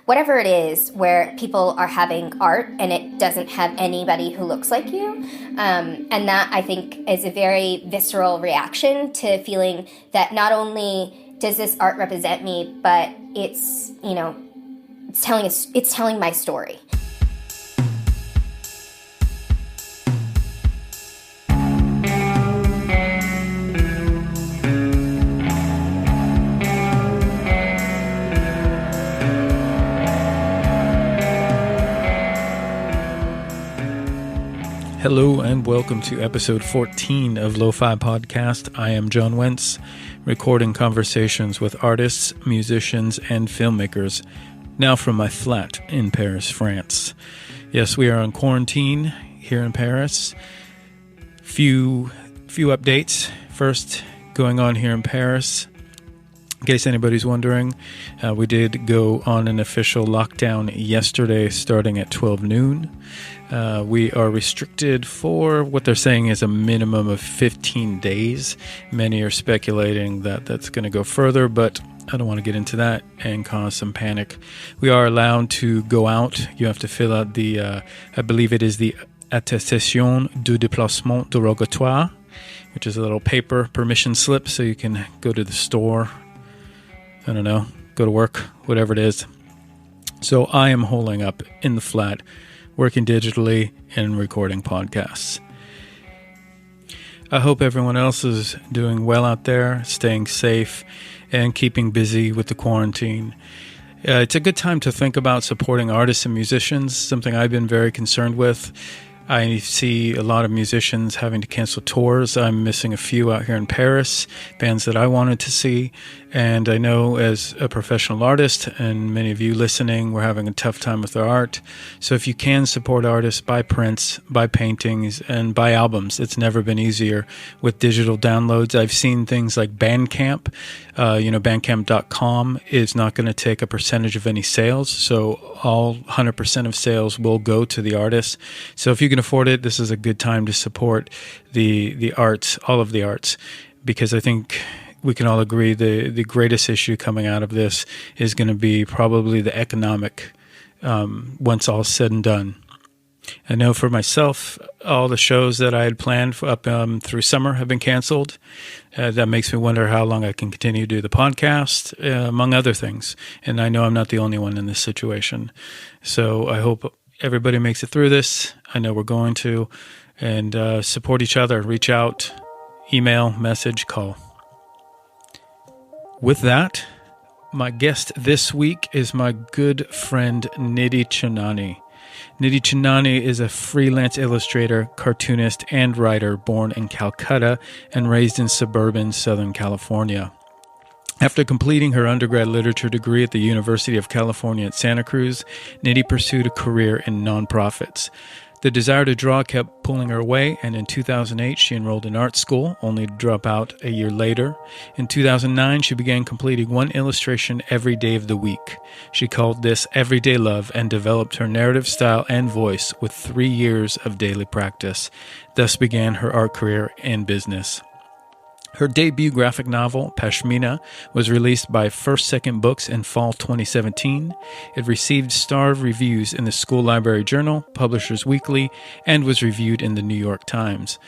whatever it is where people are having art and it doesn't have anybody who looks like you. And that, I think, is a very visceral reaction to feeling that not only does this art represent me, but it's telling my story. Hello and welcome to episode 14 of Lo-Fi Podcast. I am John Wentz, recording conversations with artists, musicians, and filmmakers, now from my flat in Paris, France. Yes, we are on quarantine here in Paris. Few updates. First, going on here in Paris, in case anybody's wondering, we did go on an official lockdown yesterday starting at 12 noon. We are restricted for what they're saying is a minimum of 15 days. Many are speculating that that's going to go further, but I don't want to get into that and cause some panic. We are allowed to go out. You have to fill out the, I believe it is the attestation du déplacement dérogatoire, which is a little paper permission slip so you can go to the store, I don't know, go to work, whatever it is. So I am holding up in the flat, working digitally and recording podcasts. I hope everyone else is doing well out there, staying safe, and keeping busy with the quarantine. It's a good time to think about supporting artists and musicians, something I've been very concerned with. I see a lot of musicians having to cancel tours. I'm missing a few out here in Paris, bands that I wanted to see. And I know as a professional artist, and many of you listening, we're having a tough time with our art. So if you can support artists, buy prints, buy paintings, and buy albums. It's never been easier with digital downloads. I've seen things like Bandcamp. Bandcamp.com is not going to take a percentage of any sales. So all 100% of sales will go to the artists. So if you can afford it, this is a good time to support the arts, all of the arts, because I think we can all agree the greatest issue coming out of this is going to be probably the economic, once all said and done. I know for myself, all the shows that I had planned up through summer have been canceled. That makes me wonder how long I can continue to do the podcast, among other things. And I know I'm not the only one in this situation. So I hope everybody makes it through this. I know we're going to. And support each other. Reach out, email, message, call. With that, my guest this week is my good friend Nidhi Chanani. Nidhi Chanani is a freelance illustrator, cartoonist, and writer born in Calcutta and raised in suburban Southern California. After completing her undergrad literature degree at the University of California at Santa Cruz, Nidhi pursued a career in nonprofits. The desire to draw kept pulling her away, and in 2008 she enrolled in art school, only to drop out a year later. In 2009 she began completing one illustration every day of the week. She called this Everyday Love and developed her narrative style and voice with 3 years of daily practice. Thus began her art career and business. Her debut graphic novel, Pashmina, was released by First Second Books in fall 2017. It received starred reviews in the School Library Journal, Publishers Weekly, and was reviewed in the New York Times.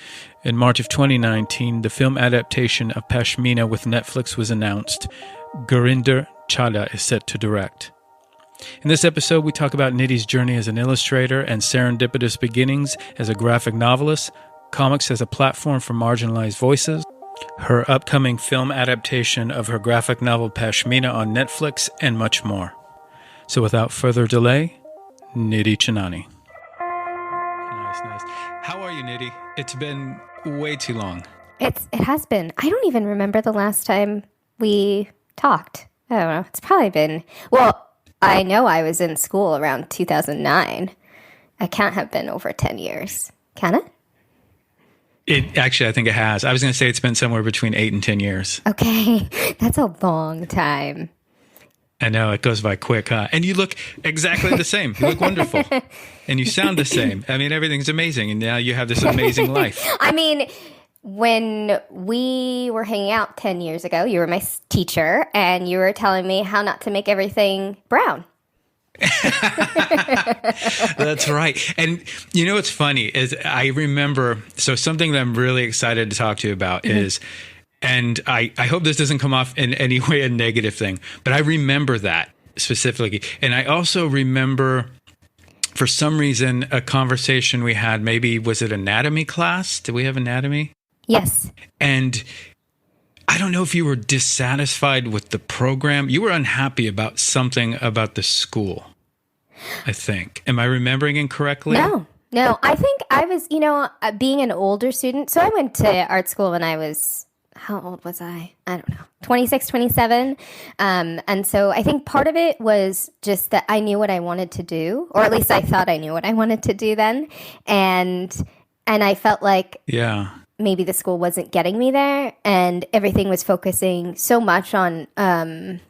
In March of 2019, the film adaptation of Pashmina with Netflix was announced. Gurinder Chadha is set to direct. In this episode, we talk about Nidhi's journey as an illustrator and serendipitous beginnings as a graphic novelist, comics as a platform for marginalized voices, her upcoming film adaptation of her graphic novel Pashmina on Netflix, and much more. So without further delay, Nidhi Chanani. Nice. How are you, Nidhi? It's been way too long. It has been. I don't even remember the last time we talked. I don't know. It's probably been, well, I know I was in school around 2009. It can't have been over 10 years. Can it? Actually, I think it has. I was going to say it's been somewhere between 8 and 10 years. Okay. That's a long time. I know, it goes by quick, huh? And you look exactly the same. You look wonderful. And you sound the same. I mean, everything's amazing. And now you have this amazing life. I mean, when we were hanging out 10 years ago, you were my teacher, and you were telling me how not to make everything brown. That's right. And you know what's funny is I remember, so something that I'm really excited to talk to you about is, and I hope this doesn't come off in any way a negative thing, but I remember that specifically. And I also remember, for some reason, a conversation we had, maybe was it anatomy class? Did we have anatomy? Yes. And I don't know if you were dissatisfied with the program. You were unhappy about something about the school, I think. Am I remembering incorrectly? No. I think I was, being an older student. So I went to art school when I was, how old was I? I don't know, 26, 27. And so I think part of it was just that I knew what I wanted to do, or at least I thought I knew what I wanted to do then. And I felt like, maybe the school wasn't getting me there, and everything was focusing so much on kind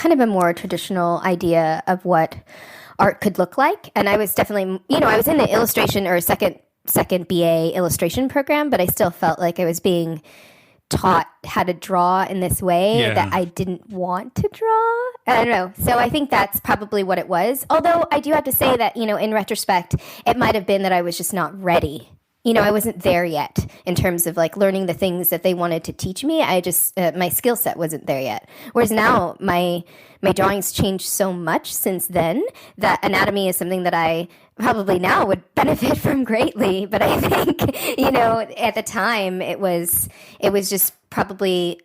of a more traditional idea of what art could look like. And I was definitely, I was in the illustration or second BA illustration program, but I still felt like I was being taught how to draw in this way that I didn't want to draw. I don't know. So I think that's probably what it was. Although I do have to say that, in retrospect, it might have been that I was just not ready. I wasn't there yet in terms of like learning the things that they wanted to teach me. I just, my skill set wasn't there yet. Whereas now my drawings changed so much since then that anatomy is something that I probably now would benefit from greatly. But I think, at the time it was just probably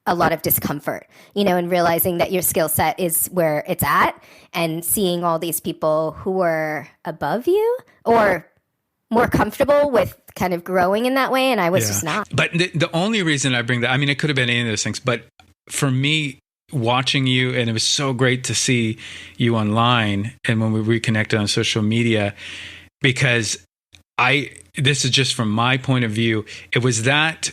a lot of discomfort, and realizing that your skill set is where it's at and seeing all these people who were above you or more comfortable with kind of growing in that way, and I was just not. But the only reason I bring that, I mean, it could have been any of those things, but for me, watching you, and it was so great to see you online and when we reconnected on social media, because this is just from my point of view, it was that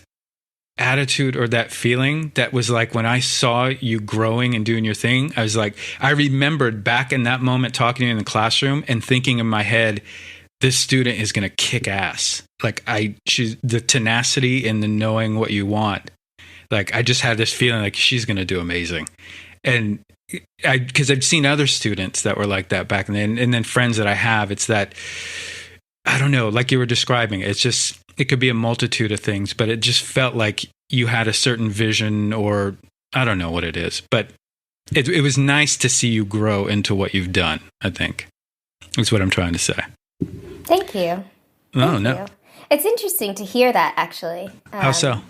attitude or that feeling that was like when I saw you growing and doing your thing, I was like, I remembered back in that moment talking to you in the classroom and thinking in my head, this student is going to kick ass. Like she's the tenacity and the knowing what you want. Like I just had this feeling like she's going to do amazing. And because I've seen other students that were like that back then, and then friends that I have, it's that, I don't know, like you were describing, it's just, it could be a multitude of things, but it just felt like you had a certain vision, or I don't know what it is, but it was nice to see you grow into what you've done, I think. That's what I'm trying to say. Thank you. Thank you. It's interesting to hear that, actually. How so?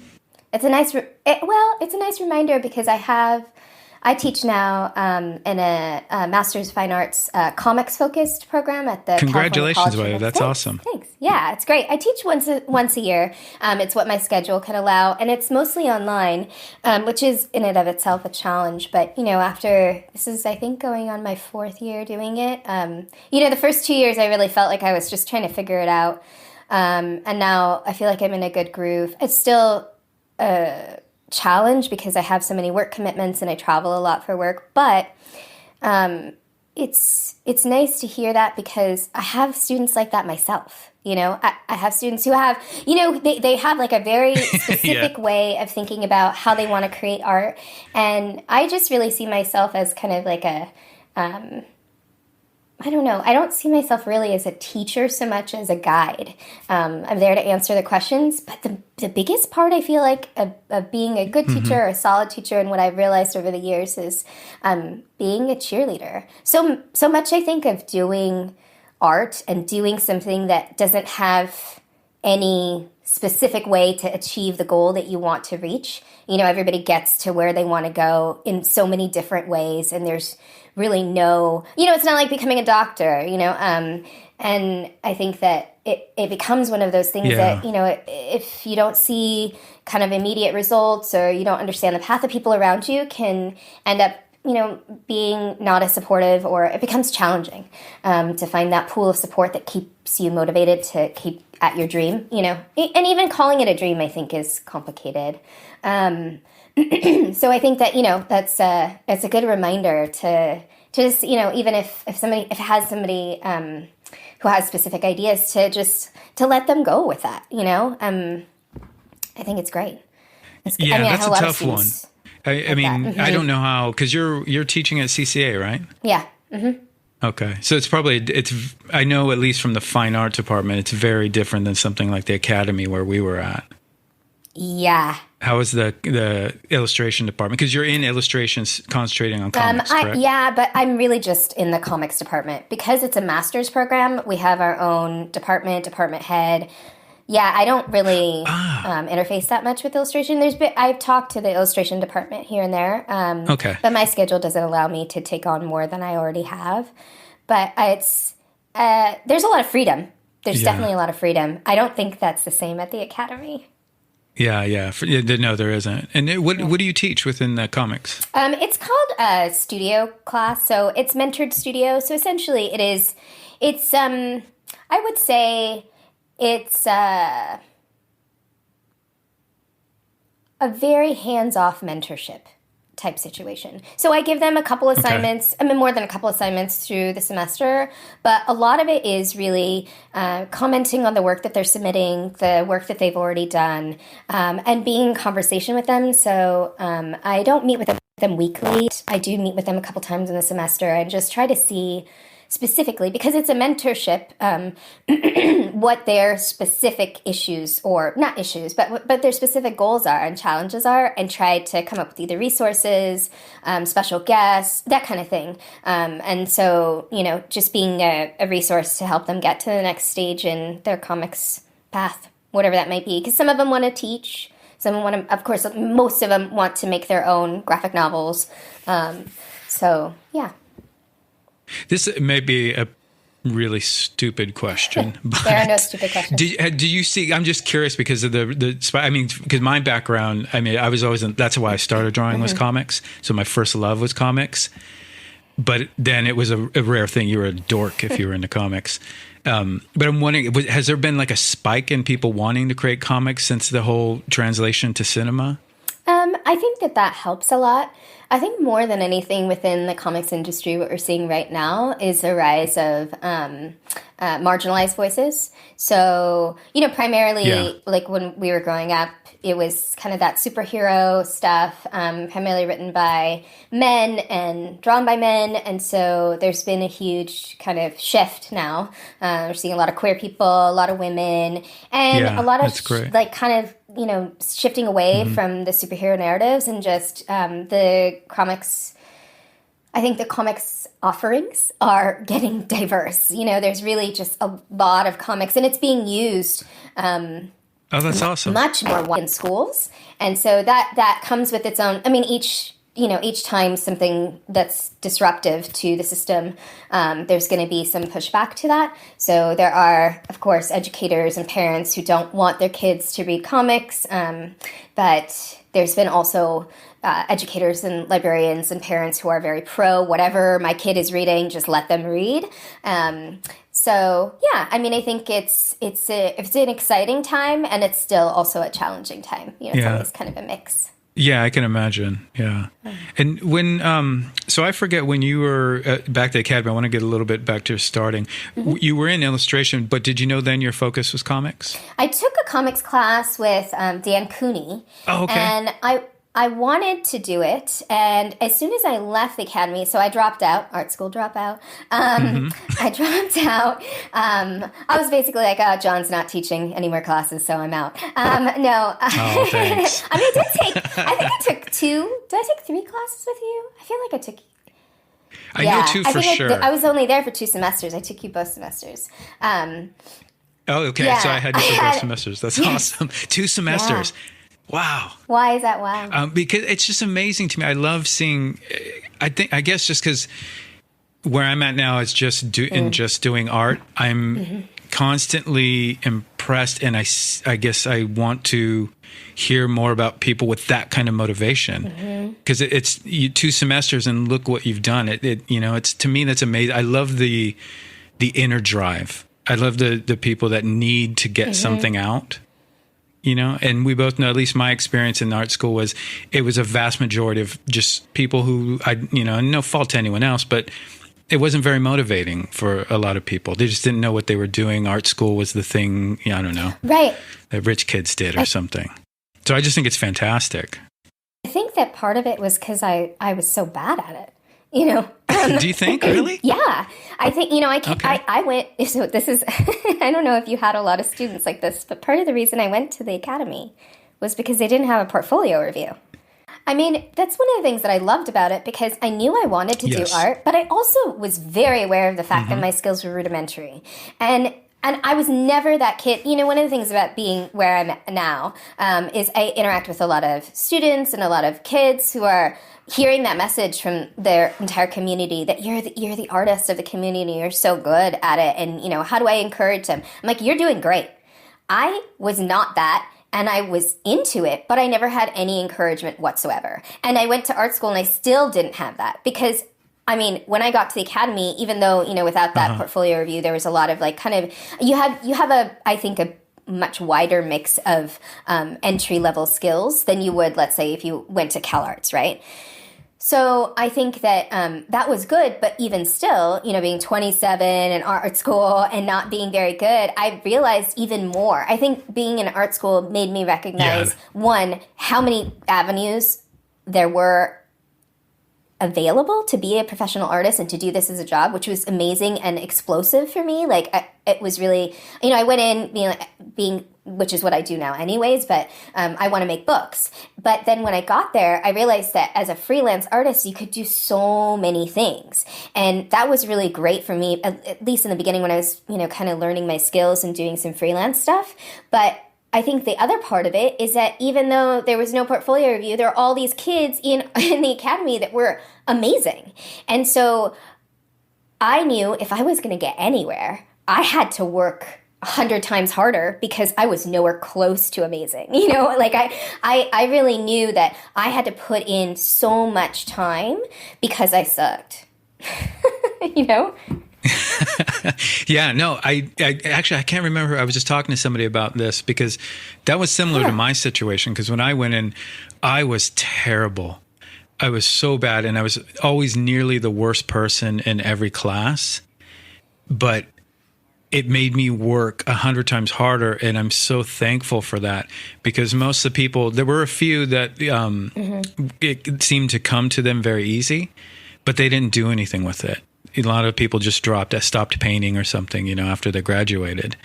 It's a nice, it's a nice reminder because I teach now in a Master's of Fine Arts comics-focused program at the Congratulations, by the way. That's awesome. Thanks. Yeah, it's great. I teach once a year. It's what my schedule can allow, and it's mostly online, which is in and of itself a challenge. But, after, this is, I think, going on my 4th year doing it. The first 2 years I really felt like I was just trying to figure it out. And now I feel like I'm in a good groove. It's still challenge because I have so many work commitments and I travel a lot for work, but it's nice to hear that because I have students like that myself. I have students who have, they have like a very specific way of thinking about how they want to create art, and I just really see myself as kind of like a I don't know. I don't see myself really as a teacher so much as a guide. I'm there to answer the questions, but the biggest part I feel like of being a good teacher or a solid teacher, and what I've realized over the years is being a cheerleader. So much I think of doing art and doing something that doesn't have any specific way to achieve the goal that you want to reach. Everybody gets to where they want to go in so many different ways, and there's really no, it's not like becoming a doctor, and I think that it becomes one of those things that, if you don't see kind of immediate results or you don't understand the path of people around you, can end up, being not as supportive, or it becomes challenging to find that pool of support that keeps you motivated to keep at your dream, and even calling it a dream, I think, is complicated. So I think that, it's a good reminder to just, even if it has somebody who has specific ideas, to let them go with that, I think it's great. That's a tough one. I mean, I don't know how, because you're teaching at CCA, right? Yeah. Mm-hmm. Okay. So I know at least from the fine art department, it's very different than something like the academy where we were at. Yeah. How is the illustration department? Because you're in illustrations concentrating on comics, correct? Yeah, but I'm really just in the comics department. Because it's a master's program, we have our own department head. Yeah, I don't really interface that much with illustration. I've talked to the illustration department here and there. Okay. But my schedule doesn't allow me to take on more than I already have. But there's a lot of freedom. There's definitely a lot of freedom. I don't think that's the same at the academy. Yeah. No, there isn't. And what do you teach within the comics? It's called a studio class. So it's mentored studio. So essentially it's I would say it's a very hands-off mentorship type situation. So I give them a couple assignments, more than a couple assignments through the semester, but a lot of it is really commenting on the work that they're submitting, the work that they've already done, and being in conversation with them. So I don't meet with them weekly. I do meet with them a couple times in the semester and just try to see specifically, because it's a mentorship, what their specific issues, or not issues, but their specific goals are and challenges are, and try to come up with either resources, special guests, that kind of thing. And so, just being a resource to help them get to the next stage in their comics path, whatever that might be. Because some of them want to teach, some of them want to, of course, most of them want to make their own graphic novels. So, yeah. This may be a really stupid question. But there are no stupid questions. Do you see? I'm just curious because of because my background. I was always that's why I started drawing was comics. So my first love was comics. But then it was a rare thing. You were a dork if you were into comics. But I'm wondering, has there been like a spike in people wanting to create comics since the whole translation to cinema? I think that helps a lot. I think more than anything within the comics industry, what we're seeing right now is a rise of marginalized voices. So, primarily like when we were growing up, it was kind of that superhero stuff, primarily written by men and drawn by men. And so there's been a huge kind of shift now. We're seeing a lot of queer people, a lot of women, and a lot of shifting away from the superhero narratives and just the comics. I think the comics offerings are getting diverse. There's really just a lot of comics, and it's being used oh, that's awesome. Much more in schools. And so that comes with its own, each time something that's disruptive to the system, there's going to be some pushback to that. So there are, of course, educators and parents who don't want their kids to read comics, but there's been also educators and librarians and parents who are very pro whatever my kid is reading, just let them read. So yeah, I think it's an exciting time, and it's still also a challenging time. It's always kind of a mix. Yeah, I can imagine. Yeah. And when, so I forget when you were back at the academy, I want to get a little bit back to starting. You were in illustration, but did you know then your focus was comics? I took a comics class with Dan Cooney. Oh, okay. And I wanted to do it, and as soon as I left the academy, so I dropped out, art school dropout. I dropped out. I was basically like, oh, John's not teaching any more classes, so I'm out. No. Oh, thanks. I think I took two. Did I take 3 classes with you? I feel like I took... I know 2 for sure. I was only there for 2 semesters. I took you both semesters. Oh, okay. Yeah, so I had you for both semesters. That's awesome. 2 semesters. Yeah. Wow. Why is that wow? Because it's just amazing to me. I love seeing, I guess just because where I'm at now is just doing art. I'm constantly impressed, and I guess I want to hear more about people with that kind of motivation. Because it's 2 semesters and look what you've done. It's, to me, that's amazing. I love the inner drive. I love the people that need to get something out. And we both know, at least my experience in art school was a vast majority of just people who no fault to anyone else, but it wasn't very motivating for a lot of people. They just didn't know what they were doing. Art school was the thing, I don't know. Right. That rich kids did or something. So I just think it's fantastic. I think that part of it was because I was so bad at it. you know. Do you think, really? Yeah. I think, Okay. I went, so this is, I don't know if you had a lot of students like this, but part of the reason I went to the academy was because they didn't have a portfolio review. I mean, that's one of the things that I loved about it, because I knew I wanted to do Yes. art, but I also was very aware of the fact that my skills were rudimentary. And I was never that kid. One of the things about being where I'm at now is I interact with a lot of students and a lot of kids who are hearing that message from their entire community that you're the artist of the community, you're so good at it, and how do I encourage them? I'm like, you're doing great. I was not that, and I was into it, but I never had any encouragement whatsoever. And I went to art school and I still didn't have that, because when I got to the academy, even though, without that portfolio review, there was a lot of you have I think a much wider mix of entry level skills than you would, let's say, if you went to CalArts, right? So I think that that was good, but even still, being 27 in art school and not being very good, I realized even more. I think being in art school made me recognize, one, how many avenues there were available to be a professional artist and to do this as a job, which was amazing and explosive for me. It was really, I went in being which is what I do now anyways, but I want to make books. But then when I got there, I realized that as a freelance artist, you could do so many things. And that was really great for me, at least in the beginning when I was, kind of learning my skills and doing some freelance stuff. But I think the other part of it is that even though there was no portfolio review, there are all these kids in the academy that were amazing. And so I knew if I was going to get anywhere, I had to work 100 times harder, because I was nowhere close to amazing. I really knew that I had to put in so much time because I sucked. Yeah, no, I actually, I can't remember. I was just talking to somebody about this, because that was similar to my situation. Because when I went in, I was terrible. I was so bad, and I was always nearly the worst person in every class. But it made me work 100 times harder, and I'm so thankful for that, because most of the people, there were a few that it seemed to come to them very easy, but they didn't do anything with it. A lot of people just stopped painting or something, after they graduated.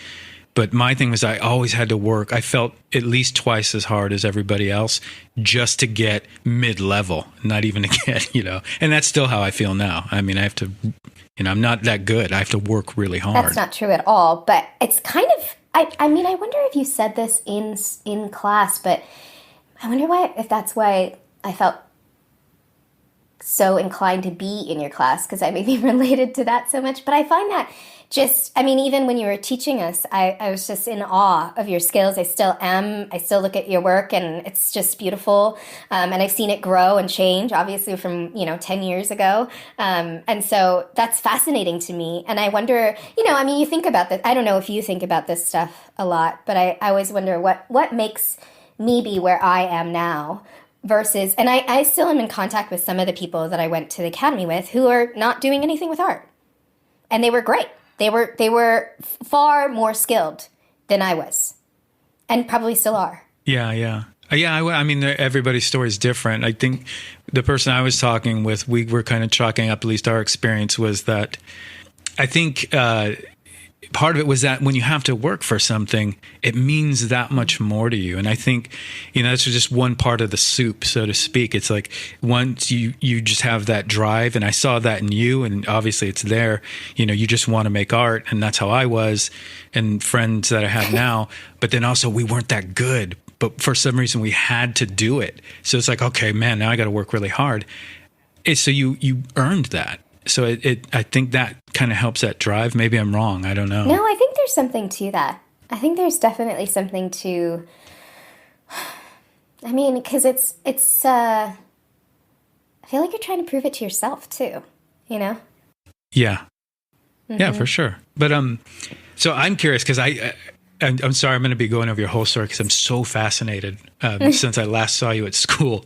But my thing was I always had to work. I felt at least twice as hard as everybody else just to get mid-level, not even to get, and that's still how I feel now. I have to, I'm not that good. I have to work really hard. That's not true at all, but it's kind of, I wonder if you said this in class, but I wonder if that's why I felt so inclined to be in your class, because I maybe related to that so much. But I find that even when you were teaching us, I was just in awe of your skills. I still am. I still look at your work, and it's just beautiful. And I've seen it grow and change, obviously, from, 10 years ago. And so that's fascinating to me. And I wonder, you think about this. I don't know if you think about this stuff a lot, but I always wonder what makes me be where I am now versus, and I still am in contact with some of the people that I went to the academy with who are not doing anything with art. And they were great. They were far more skilled than I was, and probably still are. Yeah. Everybody's story is different. I think the person I was talking with, we were kind of chalking up, at least our experience was that I think part of it was that when you have to work for something, it means that much more to you. And I think, that's just one part of the soup, so to speak. It's like once you just have that drive, and I saw that in you, and obviously it's there, you just want to make art, and that's how I was, and friends that I have now. But then also we weren't that good, but for some reason we had to do it. So it's like, okay, man, now I got to work really hard. So you earned that. So I think that kind of helps that drive. Maybe I'm wrong. I don't know. No, I think there's something to that. I think there's definitely something to, because it's, I feel like you're trying to prove it to yourself too, Yeah. Mm-hmm. Yeah, for sure. But, so I'm curious, because I'm sorry, I'm going to be going over your whole story because I'm so fascinated since I last saw you at school.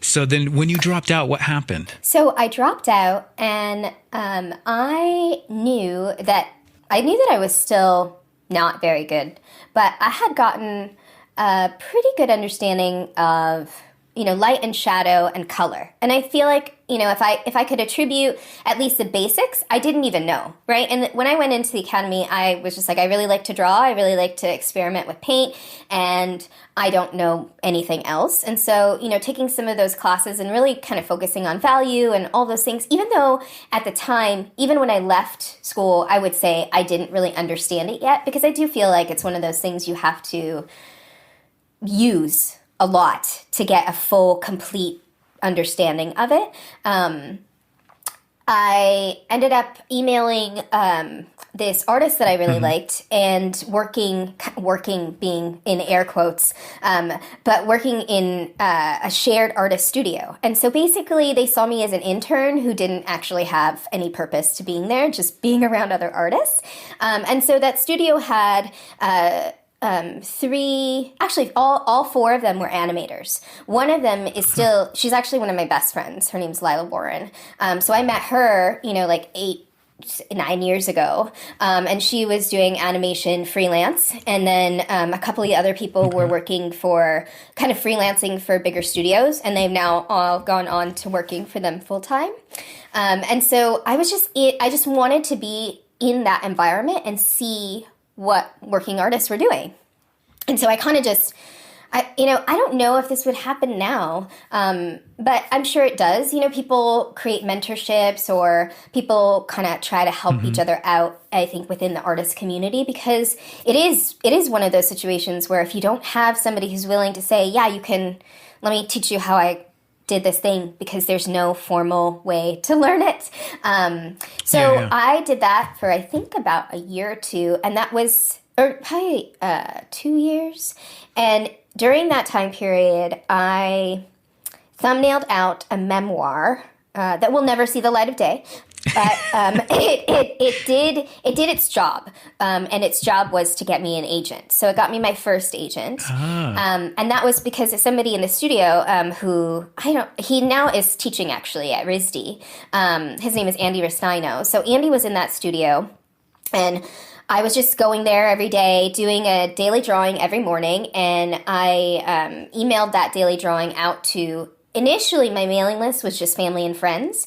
So then when you dropped out, what happened? So I dropped out, and I knew that I was still not very good, but I had gotten a pretty good understanding of, light and shadow and color. And I feel like, if I could attribute at least the basics, I didn't even know, right? And when I went into the academy, I was just like, I really like to draw. I really like to experiment with paint, and I don't know anything else. And so, taking some of those classes and really kind of focusing on value and all those things, even though at the time, even when I left school, I would say I didn't really understand it yet, because I do feel like it's one of those things you have to use a lot to get a full, complete understanding of it. I ended up emailing this artist that I really liked, and working being in air quotes, but working in a shared artist studio. And so basically they saw me as an intern who didn't actually have any purpose to being there, just being around other artists. And so that studio had all four of them were animators. One of them is she's actually one of my best friends. Her name's Lila Warren. So I met her, like 9 years ago. And she was doing animation freelance. And then a couple of other people were working kind of freelancing for bigger studios. And they've now all gone on to working for them full time. And so I just wanted to be in that environment and see what working artists were doing. And so I kind of I don't know if this would happen now, but I'm sure it does. People create mentorships, or people kind of try to help each other out, I think, within the artist community, because it is one of those situations where if you don't have somebody who's willing to say, yeah, let me teach you how I did this thing, because there's no formal way to learn it. I did that for, I think, about a year or two, and that was probably 2 years. And during that time period, I thumbnailed out a memoir that will never see the light of day. But it did its job, and its job was to get me an agent. So it got me my first agent, and that was because of somebody in the studio he now is teaching actually at RISD. His name is Andy Restaino. So Andy was in that studio, and I was just going there every day, doing a daily drawing every morning, and I emailed that daily drawing out to, initially my mailing list was just family and friends.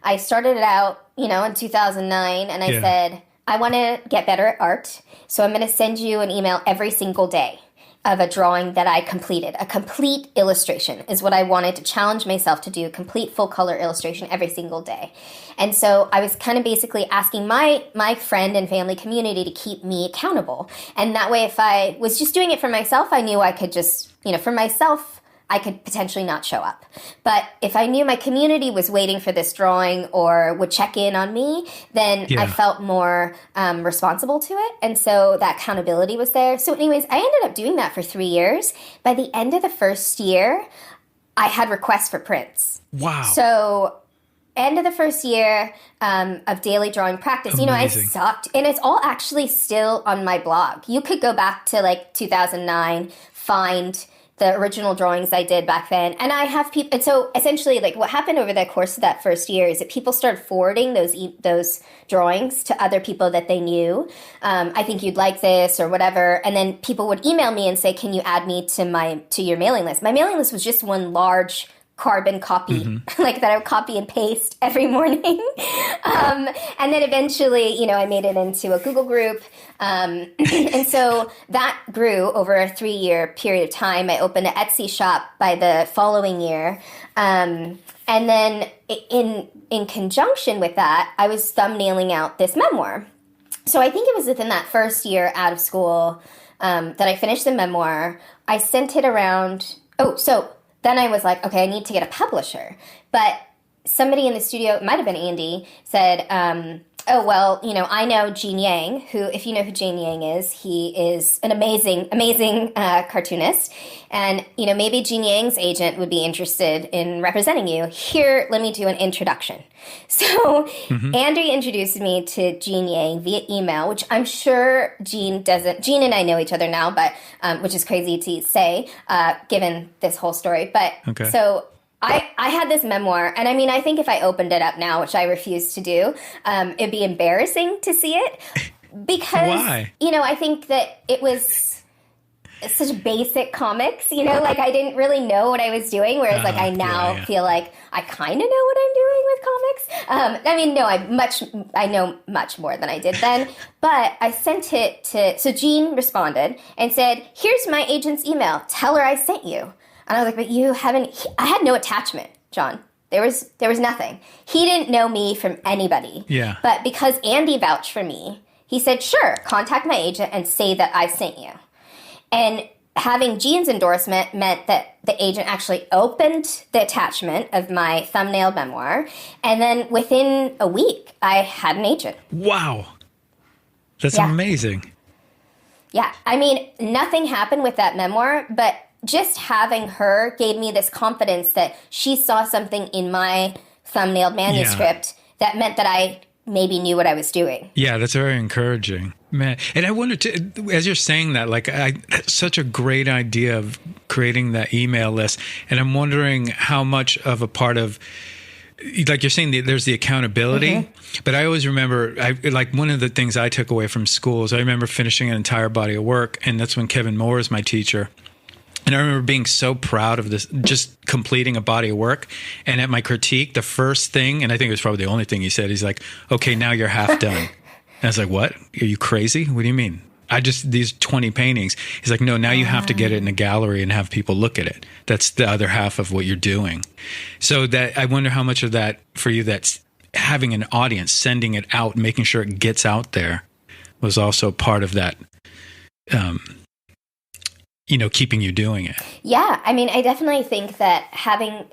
I started it out, in 2009, and I said, I want to get better at art, so I'm going to send you an email every single day of a drawing that I completed. A complete illustration is what I wanted to challenge myself to do, a complete full color illustration every single day. And so I was kind of basically asking my friend and family community to keep me accountable. And that way, if I was just doing it for myself, I knew I could just, for myself, I could potentially not show up. But if I knew my community was waiting for this drawing or would check in on me, then I felt more responsible to it. And so that accountability was there. So anyways, I ended up doing that for 3 years. By the end of the first year, I had requests for prints. Wow. So end of the first year of daily drawing practice, Amazing. I sucked. And it's all actually still on my blog. You could go back to like 2009, find the original drawings I did back then. And I have people, and so essentially like what happened over the course of that first year is that people started forwarding those drawings to other people that they knew. I think you'd like this or whatever. And then people would email me and say, can you add me to your mailing list? My mailing list was just one large carbon copy, like that I would copy and paste every morning. And then eventually, I made it into a Google group. And so that grew over a 3-year period of time. I opened an Etsy shop by the following year. And then in conjunction with that, I was thumbnailing out this memoir. So I think it was within that first year out of school that I finished the memoir. I sent it around. Then I was like, okay, I need to get a publisher. But somebody in the studio, it might have been Andy, said, I know Gene Yang, who, if you know who Gene Yang is, he is an amazing cartoonist. And, maybe Gene Yang's agent would be interested in representing you. Here, let me do an introduction. So Andy introduced me to Gene Yang via email, which I'm sure Gene and I know each other now, but which is crazy to say, given this whole story. But so I had this memoir, and I think if I opened it up now, which I refuse to do, it'd be embarrassing to see it because, why? I think that it was such basic comics, like I didn't really know what I was doing. Whereas like I now feel like I kind of know what I'm doing with comics. I mean, no, I know much more than I did then. But I sent it so Jean responded and said, "Here's my agent's email. Tell her I sent you." And I was like, "But you haven't." I had no attachment, John. There was nothing. He didn't know me from anybody. Yeah. But because Andy vouched for me, he said, "Sure, contact my agent and say that I sent you." And having Jean's endorsement meant that the agent actually opened the attachment of my thumbnail memoir. And then within a week, I had an agent. Wow. That's amazing. Yeah. I mean, nothing happened with that memoir, but just having her gave me this confidence that she saw something in my thumbnailed manuscript that meant that I maybe knew what I was doing. Yeah, that's very encouraging. Man. And I wonder, as you're saying that, like, such a great idea of creating that email list. And I'm wondering how much of a part of, like you're saying, there's the accountability. But I always remember, like one of the things I took away from school is I remember finishing an entire body of work. And that's when Kevin Moore is my teacher. And I remember being so proud of this, just completing a body of work. And at my critique, the first thing, and I think it was probably the only thing he said, he's like, "Okay, now you're half done." And I was like, "What? Are you crazy? What do you mean? These 20 paintings." He's like, "No, now you have to get it in a gallery and have people look at it. That's the other half of what you're doing." So that, I wonder how much of that for you, that's having an audience, sending it out, making sure it gets out there, was also part of that, keeping you doing it. Yeah, I mean, I definitely think that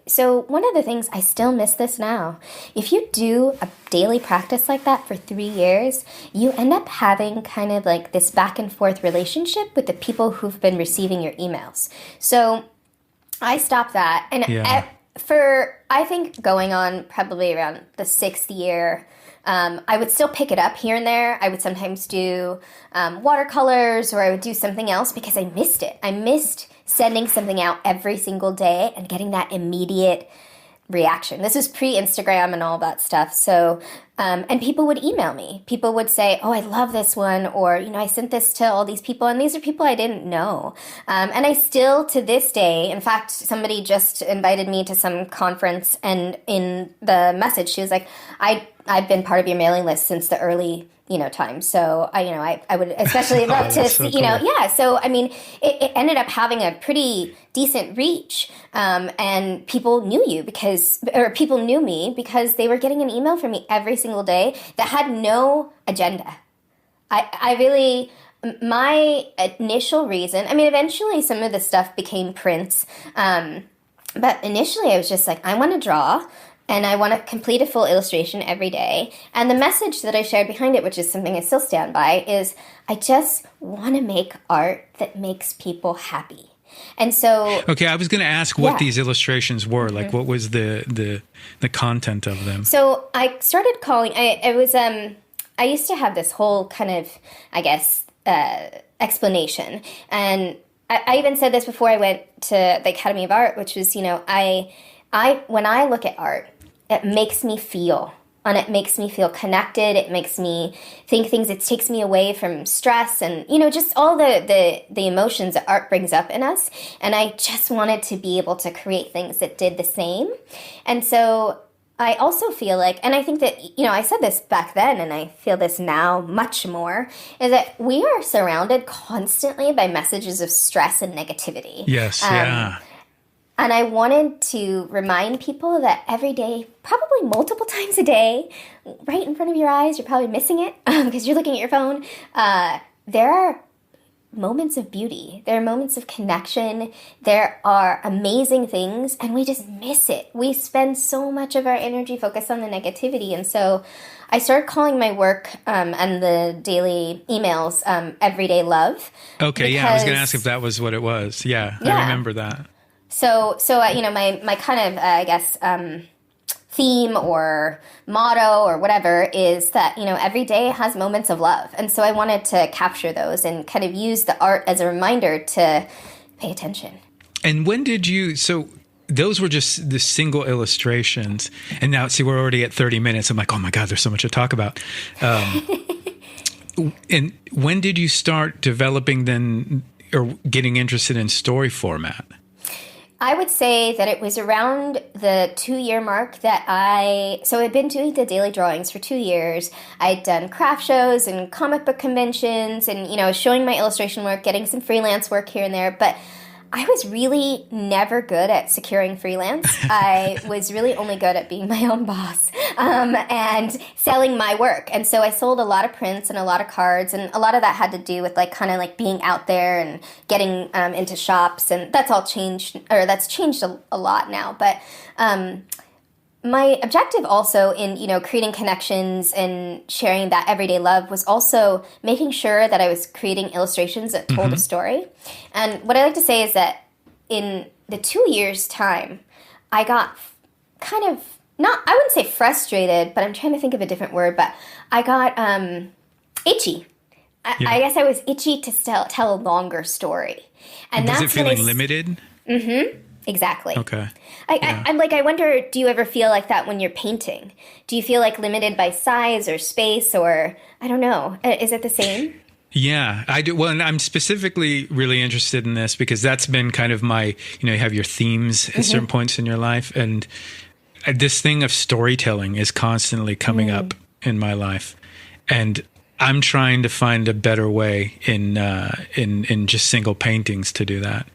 so one of the things, I still miss this now. If you do a daily practice like that for 3 years, you end up having kind of like this back and forth relationship with the people who've been receiving your emails. So I stopped that. And I think going on probably around the 6th year, I would still pick it up here and there. I would sometimes do watercolors, or I would do something else because I missed it. I missed sending something out every single day and getting that immediate reaction. This was pre-Instagram and all that stuff. So, and people would email me. People would say, "Oh, I love this one," or, I sent this to all these people, and these are people I didn't know. And I still, to this day, in fact, somebody just invited me to some conference, and in the message, she was like, I've been part of your mailing list since the early, time. So I would especially love to see, cool. Yeah. So, I mean, it ended up having a pretty decent reach. And people knew people knew me because they were getting an email from me every single day that had no agenda. I really, my initial reason, I mean, eventually some of the stuff became prints. But initially I was just like, I want to draw. And I want to complete a full illustration every day. And the message that I shared behind it, which is something I still stand by, is I just want to make art that makes people happy. And so... Okay, I was going to ask what these illustrations were. Like, what was the content of them? So I started calling... I used to have this whole kind of, I guess, explanation. And I even said this before I went to the Academy of Art, which was, when I look at art, it makes me feel, and it makes me feel connected. It makes me think things. It takes me away from stress and, just all the emotions that art brings up in us. And I just wanted to be able to create things that did the same. And so I also feel like, and I think that, I said this back then, and I feel this now much more, is that we are surrounded constantly by messages of stress and negativity. Yes, yeah. And I wanted to remind people that every day, probably multiple times a day, right in front of your eyes, you're probably missing it because you're looking at your phone, there are moments of beauty. There are moments of connection. There are amazing things, and we just miss it. We spend so much of our energy focused on the negativity. And so I started calling my work and the daily emails Everyday Love. Okay, I was going to ask if that was what it was. Yeah, I remember that. So my kind of, I guess, theme or motto or whatever is that, every day has moments of love. And so I wanted to capture those and kind of use the art as a reminder to pay attention. And when did so those were just the single illustrations. And now, see, we're already at 30 minutes. I'm like, oh my God, there's so much to talk about. And when did you start developing then or getting interested in story format? I would say that it was around the 2-year mark that I'd been doing the daily drawings for 2 years. I'd done craft shows and comic book conventions and, showing my illustration work, getting some freelance work here and there. But I was really never good at securing freelance. I was really only good at being my own boss and selling my work. And so I sold a lot of prints and a lot of cards, and a lot of that had to do with being out there and getting into shops. And that's all changed, or that's changed a lot now. But my objective also in, creating connections and sharing that everyday love was also making sure that I was creating illustrations that told a story. And what I like to say is that in the 2 years' time, I got kind of, I wouldn't say frustrated, but I'm trying to think of a different word, but I got itchy. I guess I was itchy to tell a longer story. And was that's it feeling limited? Mm-hmm. Exactly. Okay. I wonder, do you ever feel like that when you're painting? Do you feel limited by size or space, or I don't know? Is it the same? Yeah, I do. Well, and I'm specifically really interested in this because that's been kind of my, you have your themes at certain points in your life. And this thing of storytelling is constantly coming up in my life. And I'm trying to find a better way in just single paintings to do that.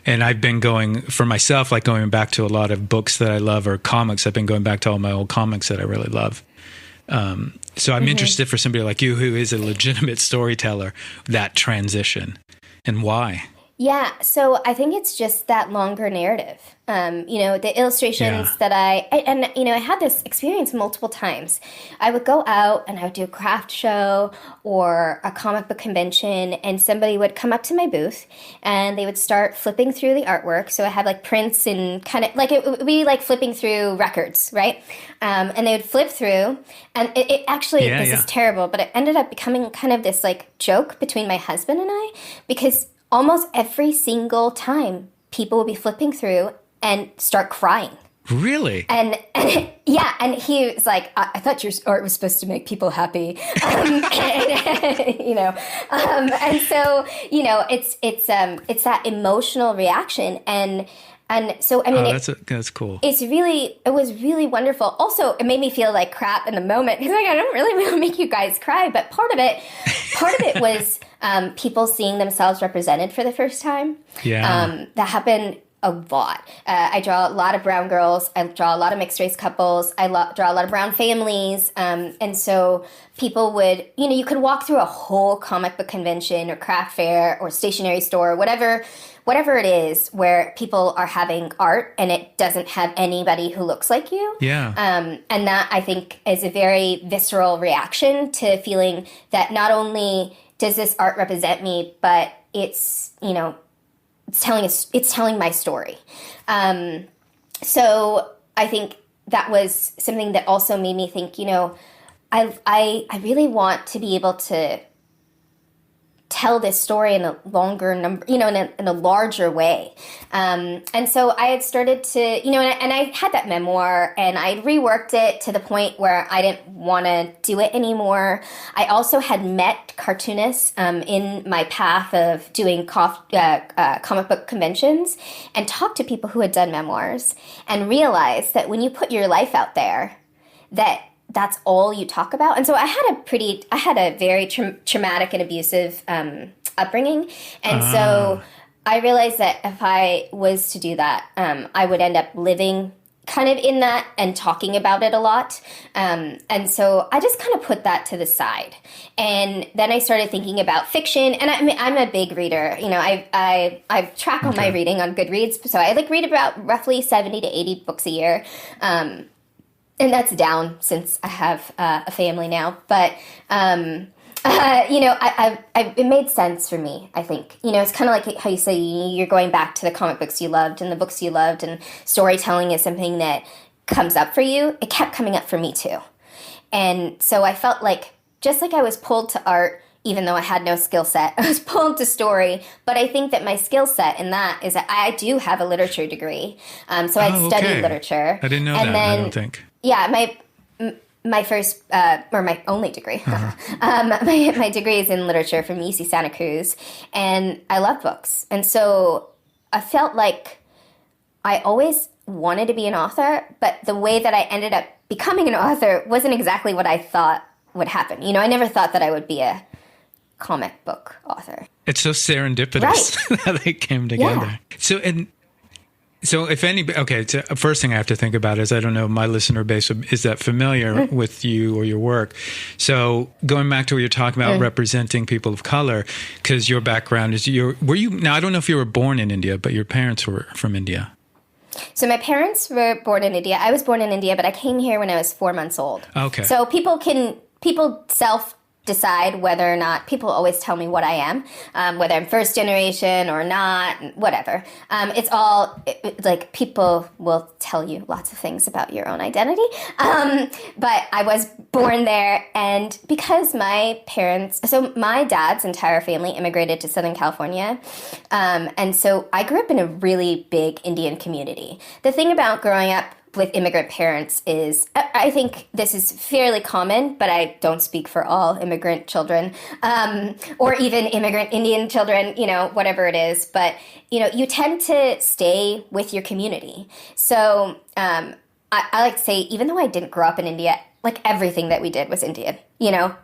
And I've been going back to a lot of books that I love or comics. I've been going back to all my old comics that I really love. So I'm interested for somebody like you who is a legitimate storyteller, that transition and why. Yeah, so I think it's just that longer narrative. The illustrations that I had this experience multiple times. I would go out and I would do a craft show or a comic book convention, and somebody would come up to my booth and they would start flipping through the artwork. So I had prints and kind of it would be flipping through records, right? And they would flip through, and it actually, this is terrible, but it ended up becoming kind of this joke between my husband and I, because almost every single time people would be flipping through and start crying. Really? And and he was like, I thought your art was supposed to make people happy. And so, it's that emotional reaction. And so, I mean, that's cool. It was really wonderful. Also, it made me feel like crap in the moment because I don't really want to make you guys cry. But part of it was people seeing themselves represented for the first time. Yeah. That happened a lot. I draw a lot of brown girls. I draw a lot of mixed race couples. I draw a lot of brown families. And so people would, you could walk through a whole comic book convention or craft fair or stationery store, whatever it is, where people are having art and it doesn't have anybody who looks like you. Yeah. And that, I think, is a very visceral reaction to feeling that not only does this art represent me, but it's telling my story. So I think that was something that also made me think, I really want to be able to tell this story in a longer number, in a larger way. And so I had started to, and I had that memoir and I reworked it to the point where I didn't want to do it anymore. I also had met cartoonists in my path of doing comic book conventions and talked to people who had done memoirs and realized that when you put your life out there, that's all you talk about. And so I had a very traumatic and abusive upbringing. And so I realized that if I was to do that, I would end up living kind of in that and talking about it a lot. And so I just kind of put that to the side. And then I started thinking about fiction. And I'm a big reader. I track all my reading on Goodreads. So I read about roughly 70 to 80 books a year. And that's down since I have a family now. But, it made sense for me, I think. It's kind of like how you say you're going back to the comic books you loved and the books you loved, and storytelling is something that comes up for you. It kept coming up for me, too. And so I felt just like I was pulled to art, even though I had no skill set, I was pulled to story. But I think that my skill set in that is that I do have a literature degree. So I studied literature. I didn't know that, I don't think. Yeah, my first, or my only degree. My degree is in literature from UC Santa Cruz, and I love books. And so I felt like I always wanted to be an author, but the way that I ended up becoming an author wasn't exactly what I thought would happen. I never thought that I would be a comic book author. It's so serendipitous how they came together. Yeah. So if first thing I have to think about is, I don't know, my listener base is that familiar with you or your work. So going back to what you're talking about, representing people of color, because your background is, now I don't know if you were born in India, but your parents were from India. So my parents were born in India. I was born in India, but I came here when I was 4 months old. Okay. So people self-decide whether or not, people always tell me what I am, whether I'm first generation or not, whatever. It's all, like, people will tell you lots of things about your own identity. But I was born there, and because my dad's entire family immigrated to Southern California, and so I grew up in a really big Indian community. The thing about growing up with immigrant parents is, I think this is fairly common, but I don't speak for all immigrant children, or even immigrant Indian children, whatever it is. But, you tend to stay with your community. So I like to say, even though I didn't grow up in India, like, everything that we did was Indian.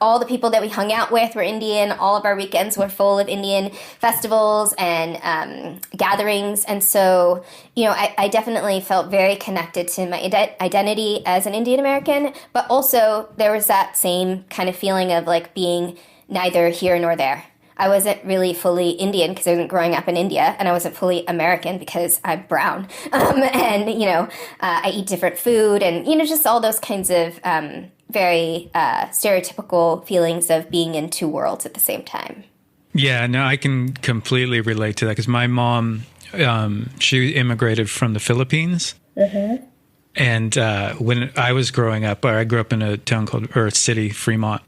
All the people that we hung out with were Indian. All of our weekends were full of Indian festivals and gatherings. And so, I definitely felt very connected to my identity as an Indian American. But also, there was that same kind of feeling of, like, being neither here nor there. I wasn't really fully Indian because I wasn't growing up in India, and I wasn't fully American because I'm brown. And, I eat different food and, just all those kinds of very stereotypical feelings of being in two worlds at the same time. Yeah, no, I can completely relate to that because my mom, she immigrated from the Philippines. Mm-hmm. And when I was growing up, I grew up in a town or city, Fremont.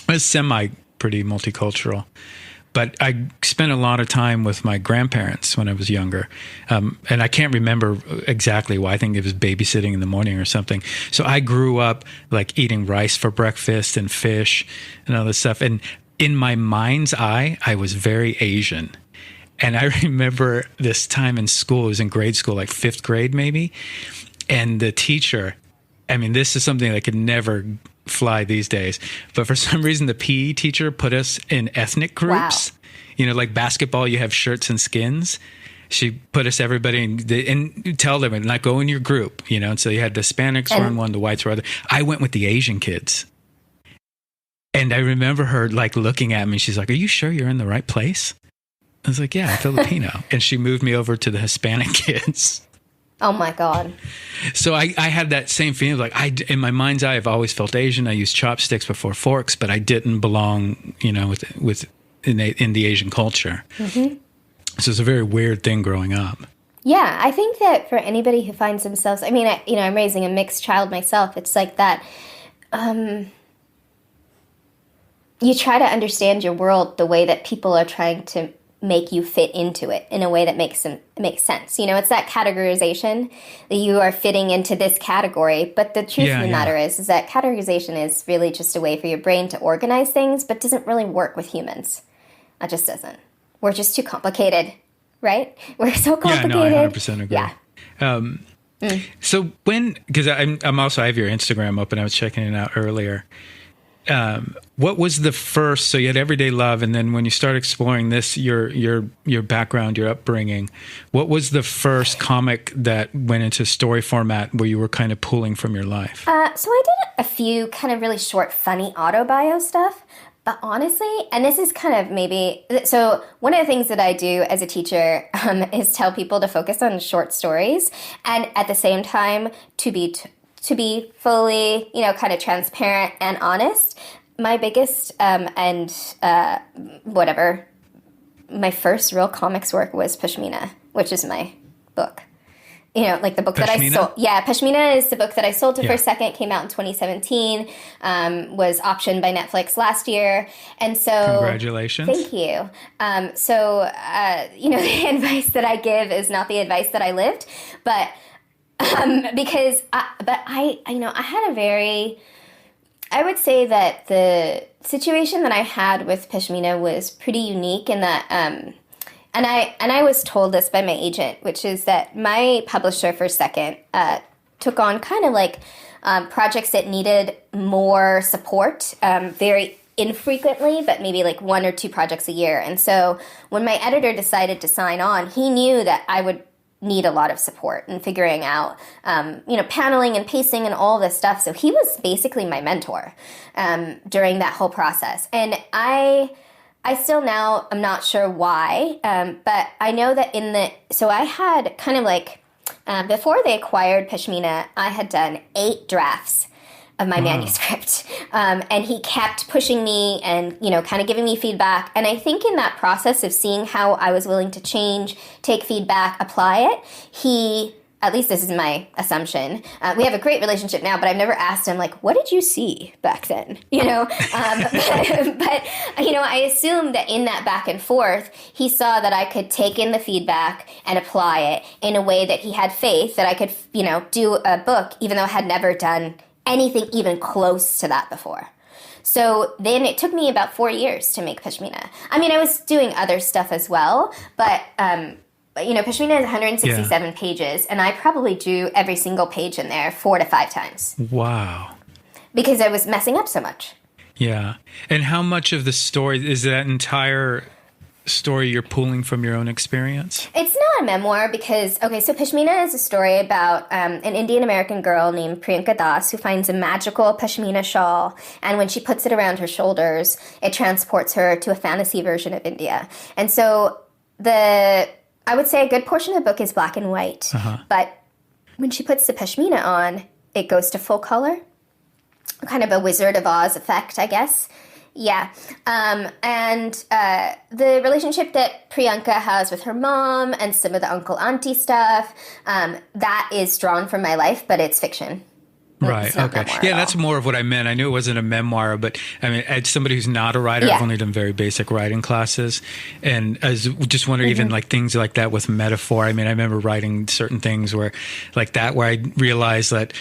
It was pretty multicultural. But I spent a lot of time with my grandparents when I was younger. And I can't remember exactly why. I think it was babysitting in the morning or something. So I grew up, like, eating rice for breakfast and fish and all this stuff. And in my mind's eye, I was very Asian. And I remember this time in school, it was in grade school, like 5th grade maybe. And the teacher, this is something that could never fly these days, but for some reason the PE teacher put us in ethnic groups. Wow. Like basketball, you have shirts and skins. She put us everybody and tell them, like, go in your group, and so you had the Hispanics were in one, the whites were other. I went with the Asian kids, and I remember her, like, looking at me. She's like, "Are you sure you're in the right place?" I was like, "Yeah, I'm Filipino," and she moved me over to the Hispanic kids. Oh my God. So I had that same feeling, like, in my mind's eye, I've always felt Asian. I used chopsticks before forks, but I didn't belong, in the Asian culture. Mm-hmm. So it's a very weird thing growing up. Yeah, I think that for anybody who finds themselves, I'm raising a mixed child myself. It's like that, you try to understand your world the way that people are trying to make you fit into it in a way that makes sense. It's that categorization that you are fitting into this category. But the truth of the matter is that categorization is really just a way for your brain to organize things, but doesn't really work with humans. It just doesn't. We're just too complicated, right? We're so complicated. Yeah, no, I 100% agree. Yeah. So because I'm also, I have your Instagram open. I was checking it out earlier. What was the first? So you had Everyday Love, and then when you start exploring this, your background, your upbringing, what was the first comic that went into story format where you were kind of pulling from your life? So I did a few kind of really short, funny auto-bio stuff. But honestly, and this is kind of so one of the things that I do as a teacher is tell people to focus on short stories, and at the same time to be fully, kind of transparent and honest. My biggest my first real comics work was Pashmina, which is my book. Like the book Pashmina? That I sold. Yeah, Pashmina is the book that I sold to First Second, came out in 2017, was optioned by Netflix last year. And so... Congratulations. Thank you. The advice that I give is not the advice that I lived, but... I had a very I would say that the situation that I had with Pashmina was pretty unique in that, and I was told this by my agent, which is that my publisher for Second took on kind of like projects that needed more support, very infrequently, but maybe like 1 or 2 projects a year. And so when my editor decided to sign on, he knew that I would need a lot of support in figuring out, paneling and pacing and all this stuff. So he was basically my mentor during that whole process. And I still now, I'm not sure why, but I know that so I had kind of like, before they acquired Pashmina, I had done 8 drafts of my manuscript. And he kept pushing me and, kind of giving me feedback. And I think in that process of seeing how I was willing to change, take feedback, apply it, at least this is my assumption. We have a great relationship now, but I've never asked him, like, what did you see back then? But I assume that in that back and forth, he saw that I could take in the feedback and apply it in a way that he had faith that I could, do a book, even though I had never done anything even close to that before. So then it took me about 4 years to make Pashmina. I mean, I was doing other stuff as well, but Pashmina is 167 pages, and I probably drew every single page in there 4 to 5 times. Wow. Because I was messing up so much. Yeah. And how much of the story is that entire story you're pulling from your own experience? It's not a memoir because, so Pashmina is a story about an Indian American girl named Priyanka Das who finds a magical Pashmina shawl, and when she puts it around her shoulders, it transports her to a fantasy version of India. And so I would say a good portion of the book is black and white, but when she puts the Pashmina on, it goes to full color, kind of a Wizard of Oz effect, I guess. Yeah. And the relationship that Priyanka has with her mom and some of the uncle-auntie stuff, that is drawn from my life, but it's fiction. Right. Okay. Yeah, that's more of what I meant. I knew it wasn't a memoir, but I mean, as somebody who's not a writer, I've only done very basic writing classes, and I was just wondering, even like things like that with metaphor. I mean, I remember writing certain things where I realized that,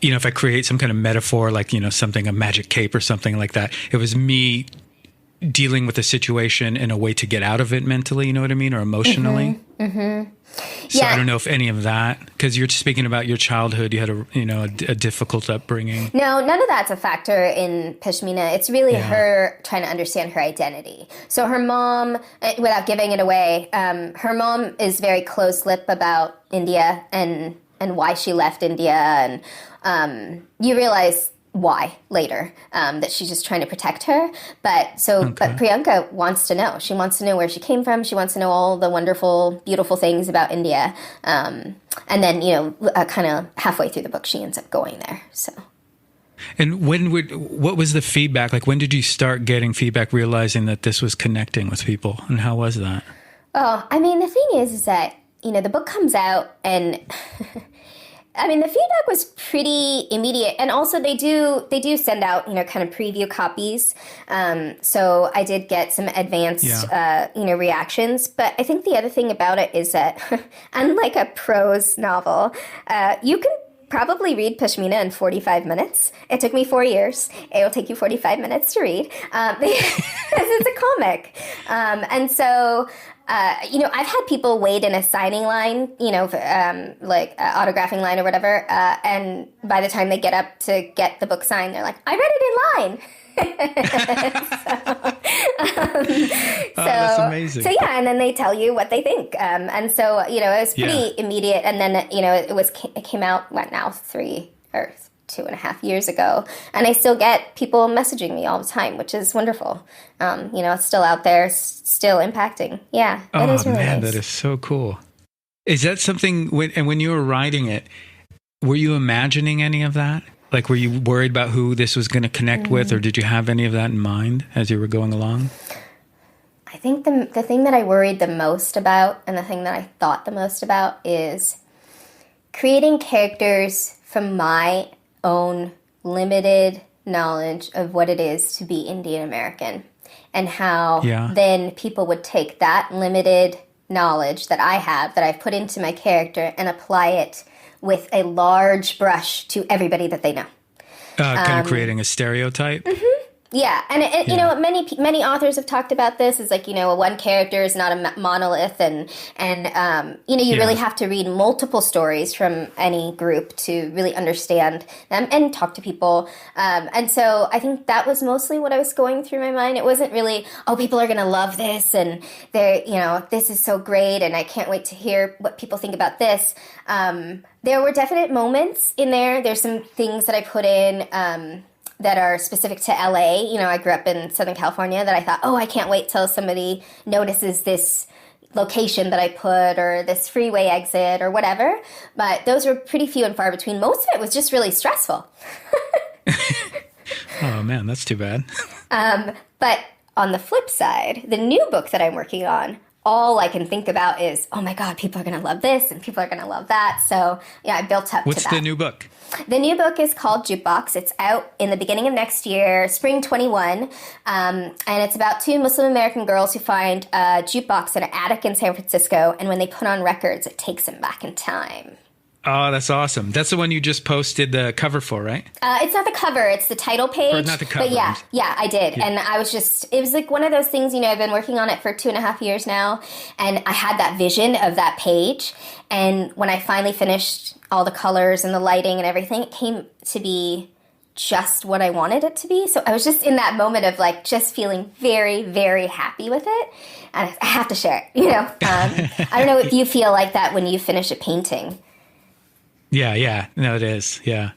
if I create some kind of metaphor, like, a magic cape or something like that, it was me dealing with a situation in a way to get out of it mentally, you know what I mean, or emotionally. So I don't know if any of that, because you're speaking about your childhood, you had a difficult upbringing. No, none of that's a factor in Pashmina. It's really her trying to understand her identity. So her mom, without giving it away, her mom is very close-lipped about India and why she left India, and you realize why later, that she's just trying to protect her. But Priyanka wants to know. She wants to know where she came from. She wants to know all the wonderful, beautiful things about India. And then, kind of halfway through the book, she ends up going there. So. And what was the feedback? Like, when did you start getting feedback, realizing that this was connecting with people? And how was that? Oh, I mean, the thing is that, the book comes out and... I mean, the feedback was pretty immediate, and also they do send out, kind of preview copies. So I did get some advanced, reactions. But I think the other thing about it is that, unlike a prose novel, you can probably read Pashmina in 45 minutes. It took me 4 years. It will take you 45 minutes to read. It's a comic, and so. I've had people wait in a signing line, like autographing line or whatever, and by the time they get up to get the book signed, they're like, I read it in line. That's amazing. So yeah, and then they tell you what they think, and so it was pretty immediate, and then it came out 3 or 2.5 years ago, and I still get people messaging me all the time, which is wonderful. It's still out there, still impacting. Yeah, it is really nice. That is so cool. Is that something? When you were writing it, were you imagining any of that? Like, were you worried about who this was going to connect with, or did you have any of that in mind as you were going along? I think the thing that I worried the most about, and the thing that I thought the most about, is creating characters from my own limited knowledge of what it is to be Indian American, and how then people would take that limited knowledge that I have, that I've put into my character, and apply it with a large brush to everybody that they know. Kind of creating a stereotype. Yeah, and you know, many authors have talked about this. It's like, you know, one character is not a monolith, and you know, you really have to read multiple stories from any group to really understand them and talk to people. And so I think that was mostly what I was going through my mind. It wasn't really, oh, people are going to love this, and they're, you know, this is so great, and I can't wait to hear what people think about this. There were definite moments in there. There's some things that I put in that are specific to LA. You know, I grew up in Southern California that I thought, oh, I can't wait till somebody notices this location that I put or this freeway exit or whatever. But those were pretty few and far between. Most of it was just really stressful. Oh, man, that's too bad. But on the flip side, the new book that I'm working on, all I can think about is, oh my God, people are going to love this and people are going to love that. So yeah, I built up to that. What's the new book? The new book is called Jukebox. It's out in the beginning of next year, spring 21. And it's about two Muslim American girls who find a jukebox in an attic in San Francisco. And when they put on records, it takes them back in time. Oh, that's awesome. That's the one you just posted the cover for, right? It's not the cover. It's the title page. Or not the cover. But yeah, I did. Yeah. And I was just, it was like one of those things, you know, I've been working on it for 2.5 years now. And I had that vision of that page. And when I finally finished all the colors and the lighting and everything, it came to be just what I wanted it to be. So I was just in that moment of like just feeling very, very happy with it. And I have to share it, you know. I don't know if you feel like that when you finish a painting. Yeah. No, it is. Yeah.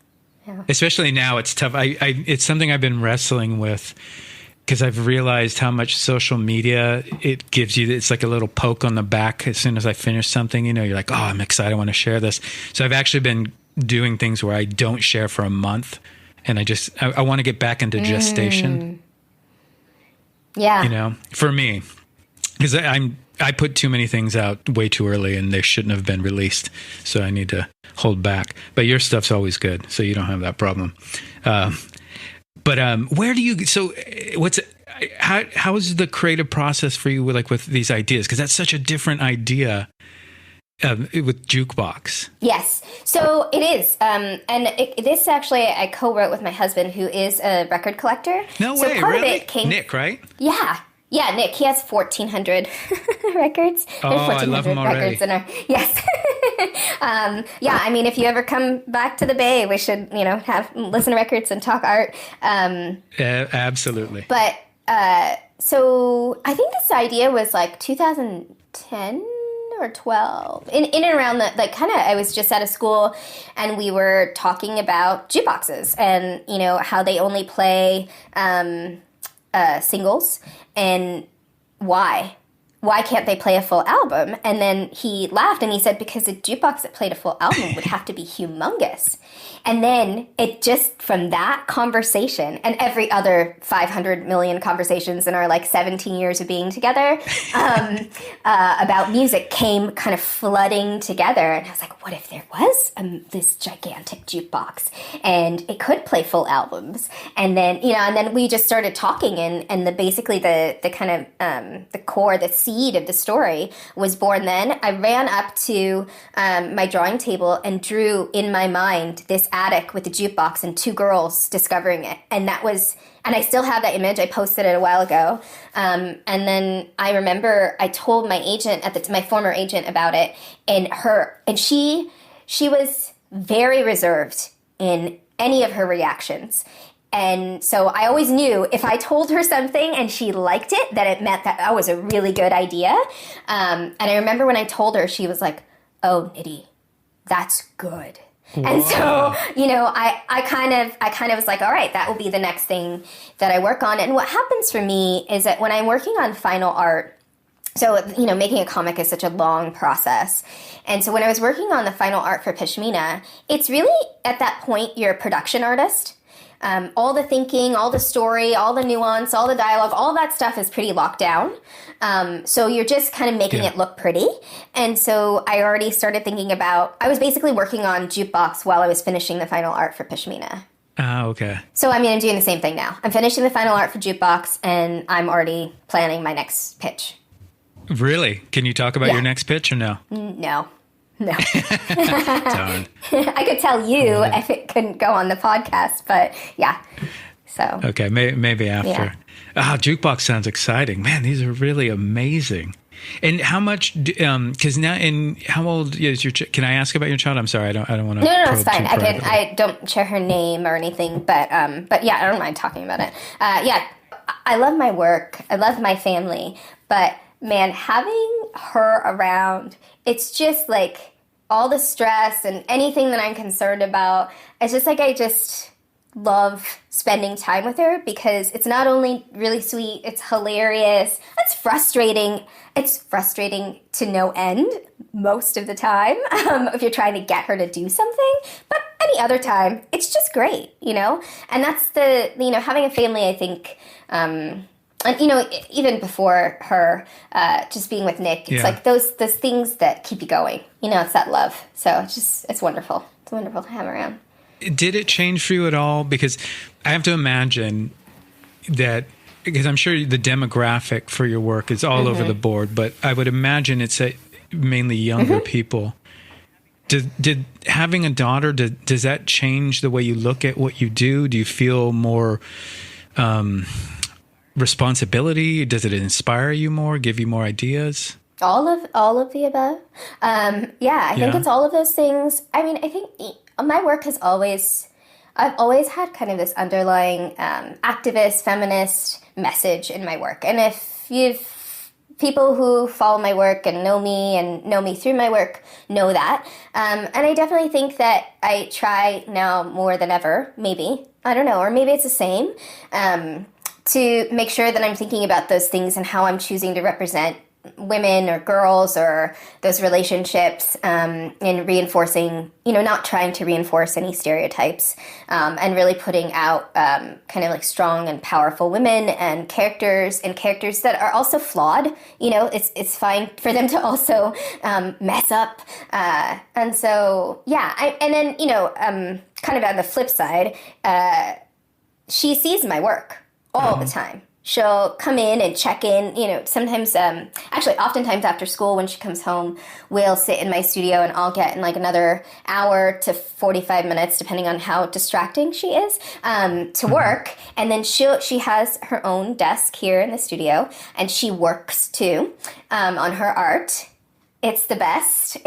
Especially now, it's tough. It's something I've been wrestling with because I've realized how much social media it gives you. It's like a little poke on the back as soon as I finish something. You know, you're like, oh, I'm excited. I want to share this. So I've actually been doing things where I don't share for a month, and I want to get back into gestation. Yeah. You know, for me, because I put too many things out way too early and they shouldn't have been released. So I need to hold back. But your stuff's always good, so you don't have that problem. But where do you? So how is the creative process for you with these ideas? Because that's such a different idea with Jukebox. Yes, so it is, and this actually I co-wrote with my husband, who is a record collector. No way, part really? Of it came, Nick, right? Yeah, Nick, he has 1,400 records. Oh, I love him already. Yes. Yeah, I mean, if you ever come back to the Bay, we should, you know, listen to records and talk art. Absolutely. But, so I think this idea was like 2010 or 12. In and around the, like, kind of, I was just out of school and we were talking about jukeboxes and, you know, how they only play singles, and why can't they play a full album? And then he laughed and he said, because a jukebox that played a full album would have to be humongous. And then it just, from that conversation and every other 500 million conversations in our like 17 years of being together about music came kind of flooding together. And I was like, what if there was this gigantic jukebox and it could play full albums? And then, you know, and then we just started talking, and basically the kind of the core, the seed of the story was born then. I ran up to my drawing table and drew in my mind this attic with the jukebox and two girls discovering it. And I still have that image. I posted it a while ago. And then I remember I told my agent my former agent about it, and she was very reserved in any of her reactions. And so I always knew if I told her something and she liked it, that it meant that was a really good idea. And I remember when I told her, she was like, oh, Nidhi, that's good. Wow. And so, you know, I kind of was like, all right, that will be the next thing that I work on. And what happens for me is that when I'm working on final art, so, you know, making a comic is such a long process. And so when I was working on the final art for Pashmina, it's really, at that point, you're a production artist. All the thinking, all the story, all the nuance, all the dialogue, all that stuff is pretty locked down. So you're just kind of making it look pretty. And so I already started thinking I was basically working on Jukebox while I was finishing the final art for Pashmina. Ah, okay. So, I mean, I'm doing the same thing now. I'm finishing the final art for Jukebox, and I'm already planning my next pitch. Really? Can you talk about your next pitch or no? No. No. Darn. I could tell you if it couldn't go on the podcast, but yeah. So. Okay, maybe after. Yeah. Jukebox sounds exciting. Man, these are really amazing. And how much? Because now, how old is your? Can I ask about your child? I'm sorry, I don't want to. No, it's fine. I don't share her name or anything, but yeah, I don't mind talking about it. Yeah, I love my work. I love my family, but man, having her around, it's just like all the stress and anything that I'm concerned about. It's just like I just love spending time with her because it's not only really sweet, it's hilarious. It's frustrating. It's frustrating to no end most of the time if you're trying to get her to do something. But any other time, it's just great, you know? And that's having a family, I think, and, even before her, just being with Nick, it's like those things that keep you going. It's that love. So it's wonderful. It's wonderful to have around. Did it change for you at all? Because I have to imagine that, because I'm sure the demographic for your work is all over the board, but I would imagine it's mainly younger people. Did having a daughter, does that change the way you look at what you do? Do you feel more responsibility? Does it inspire you more, give you more ideas? All of the above. I think it's all of those things. I mean, I think my work I've always had kind of this underlying activist, feminist message in my work. And if people who follow my work and know me through my work know that. And I definitely think that I try now more than ever, maybe, I don't know, or maybe it's the same, to make sure that I'm thinking about those things and how I'm choosing to represent women or girls or those relationships, and reinforcing, not trying to reinforce any stereotypes, and really putting out kind of like strong and powerful women and characters that are also flawed. It's fine for them to also mess up. And so, yeah, and then, kind of on the flip side, she sees my work all the time. She'll come in and check in, sometimes, oftentimes after school when she comes home, we'll sit in my studio and I'll get in like another hour to 45 minutes, depending on how distracting she is, to work. And then she has her own desk here in the studio and she works too, on her art. It's the best.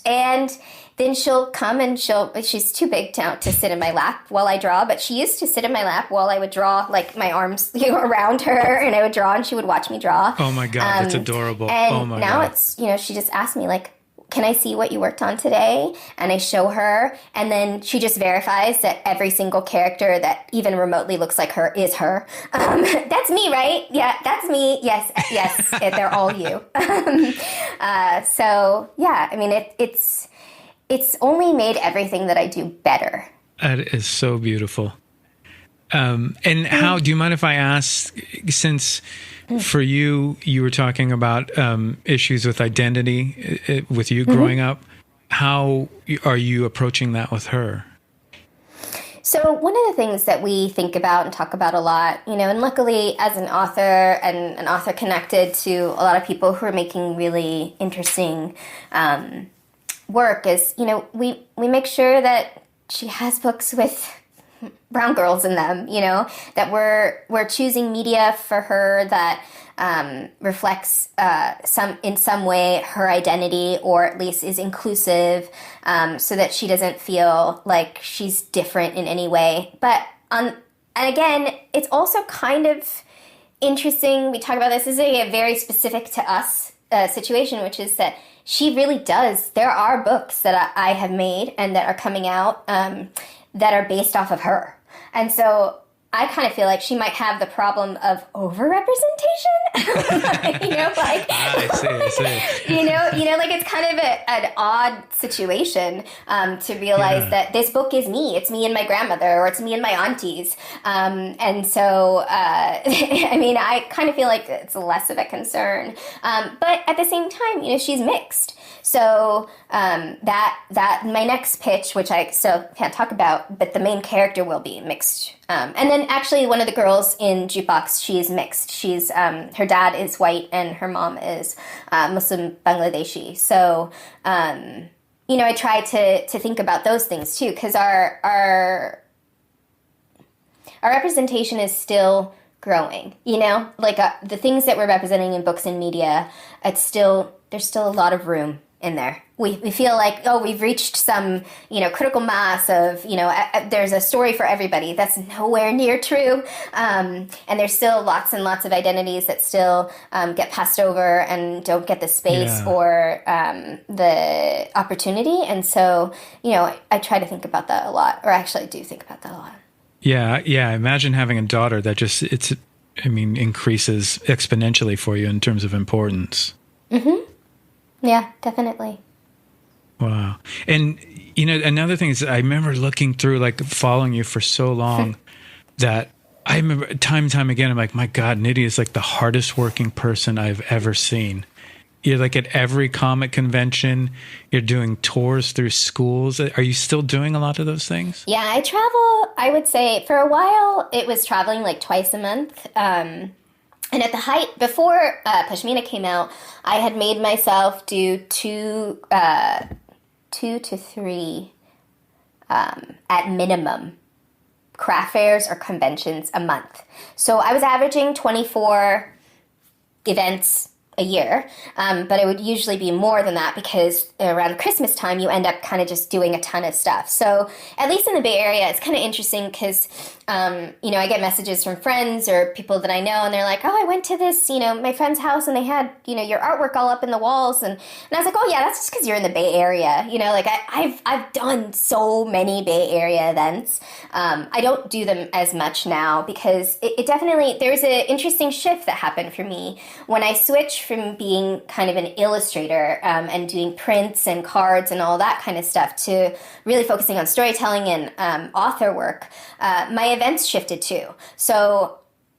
And then she'll come and she's too big to sit in my lap while I draw, but she used to sit in my lap while I would draw, like my arms around her, and I would draw and she would watch me draw. Oh my God, that's adorable. And oh my now God. It's, she just asked me like, can I see what you worked on today? And I show her, and then she just verifies that every single character that even remotely looks like her is her. That's me, right? Yeah, that's me. Yes, they're all you. So yeah, I mean, it's only made everything that I do better. That is so beautiful. And how, do you mind if I ask, since for you were talking about issues with identity with you growing up, how are you approaching that with her? So one of the things that we think about and talk about a lot, and luckily as an author and an author connected to a lot of people who are making really interesting work is, we make sure that she has books with brown girls in them, that we're choosing media for her that reflects in some way her identity, or at least is inclusive, so that she doesn't feel like she's different in any way. And again, it's also kind of interesting. We talk about this is a very specific to us situation, which is that she really does. There are books that I have made and that are coming out that are based off of her. And so I kind of feel like she might have the problem of over-representation. I see. Like it's kind of an odd situation to realize that this book is me. It's me and my grandmother, or it's me and my aunties. And so, I kind of feel like it's less of a concern. But at the same time, she's mixed. So that my next pitch, which I still can't talk about, but the main character will be mixed. And then actually one of the girls in Jukebox, she's mixed. She's her dad is white and her mom is Muslim Bangladeshi. So I try to think about those things too, because our representation is still growing, like the things that we're representing in books and media, there's still a lot of room in there. We feel like, oh, we've reached some, critical mass of, there's a story for everybody. That's nowhere near true. And there's still lots and lots of identities that still get passed over and don't get the space or the opportunity. And so, I try to think about that a lot, or actually I do think about that a lot. Yeah. Imagine having a daughter that increases exponentially for you in terms of importance. Mm-hmm. Yeah, definitely. Wow. And, another thing is I remember looking through, like, following you for so long that I remember time and time again, I'm like, my God, Nidhi is like the hardest working person I've ever seen. You're like at every comic convention, you're doing tours through schools. Are you still doing a lot of those things? Yeah, I travel, I would say for a while, it was traveling like twice a month. And at the height, before Pashmina came out, I had made myself do two to three, at minimum, craft fairs or conventions a month. So I was averaging 24 events a year, but it would usually be more than that because around Christmas time you end up kind of just doing a ton of stuff. So at least in the Bay Area, it's kind of interesting because I get messages from friends or people that I know, and they're like, oh, I went to this, my friend's house, and they had, your artwork all up in the walls, and I was like, oh yeah, that's just because you're in the Bay Area, like I've done so many Bay Area events. I don't do them as much now because it definitely, there's an interesting shift that happened for me when I switched from being kind of an illustrator and doing prints and cards and all that kind of stuff to really focusing on storytelling and author work. My events shifted too. So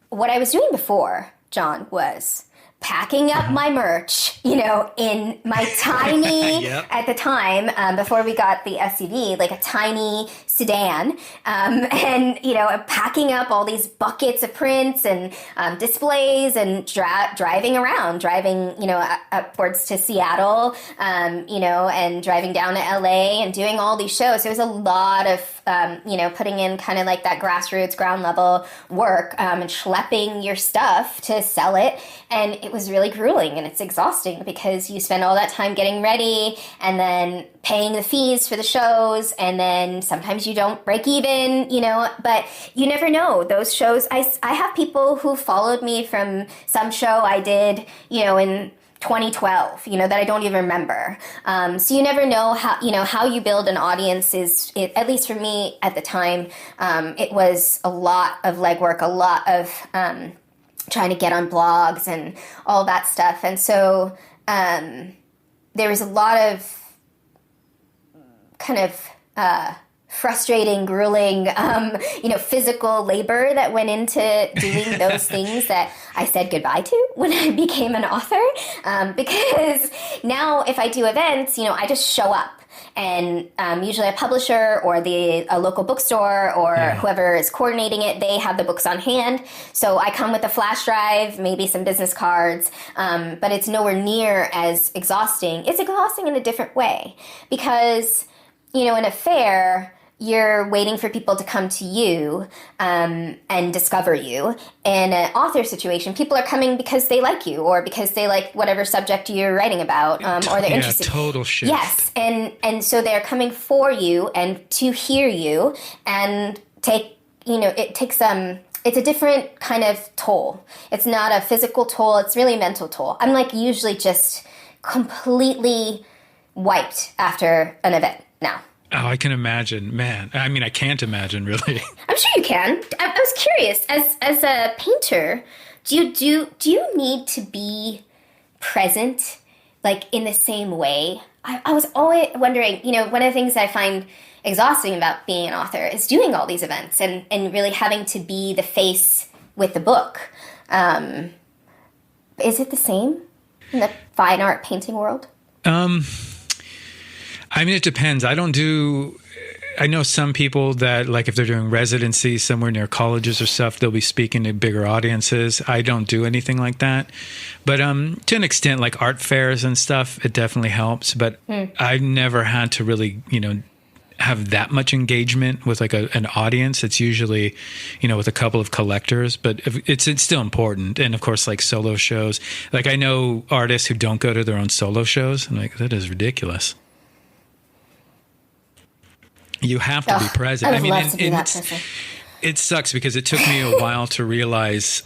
what I was doing before, John, was packing up my merch, in my tiny, Yep. at the time, before we got the SUV, like a tiny sedan, and, packing up all these buckets of prints and displays and driving around, upwards to Seattle, and driving down to LA and doing all these shows. It was a lot of, putting in kind of like that grassroots ground level work, and schlepping your stuff to sell it. And it was really grueling and it's exhausting because you spend all that time getting ready and then paying the fees for the shows, and then sometimes you don't break even, but you never know. Those shows, I have people who followed me from some show I did, in 2012, that I don't even remember. So you never know how you build an audience at least for me at the time, it was a lot of legwork, a lot of, trying to get on blogs and all that stuff. And so there was a lot of kind of frustrating, grueling, physical labor that went into doing those things that I said goodbye to when I became an author. Because now if I do events, I just show up. And usually a publisher or a local bookstore or whoever is coordinating it, they have the books on hand. So I come with a flash drive, maybe some business cards, but it's nowhere near as exhausting. It's exhausting in a different way because, in a fair, you're waiting for people to come to you and discover you. In an author situation, people are coming because they like you or because they like whatever subject you're writing about, or they're interested. Total shift. Yes, and so they're coming for you and to hear you and it takes it's a different kind of toll. It's not a physical toll, it's really a mental toll. I'm like usually just completely wiped after an event now. Oh, I can imagine, man. I mean, I can't imagine, really. I'm sure you can. I was curious, as a painter, do you need to be present, like in the same way? I was always wondering, one of the things I find exhausting about being an author is doing all these events and really having to be the face with the book. Is it the same in the fine art painting world? I mean, it depends. I don't do I know some people that, like, if they're doing residency somewhere near colleges or stuff, they'll be speaking to bigger audiences. I don't do anything like that. But to an extent, like art fairs and stuff, it definitely helps. But I've never had to really, have that much engagement with like an audience. It's usually, with a couple of collectors, but it's still important. And of course, like solo shows, like I know artists who don't go to their own solo shows. I'm like, that is ridiculous. You have to be present. I would love to be that person. It sucks because it took me a while to realize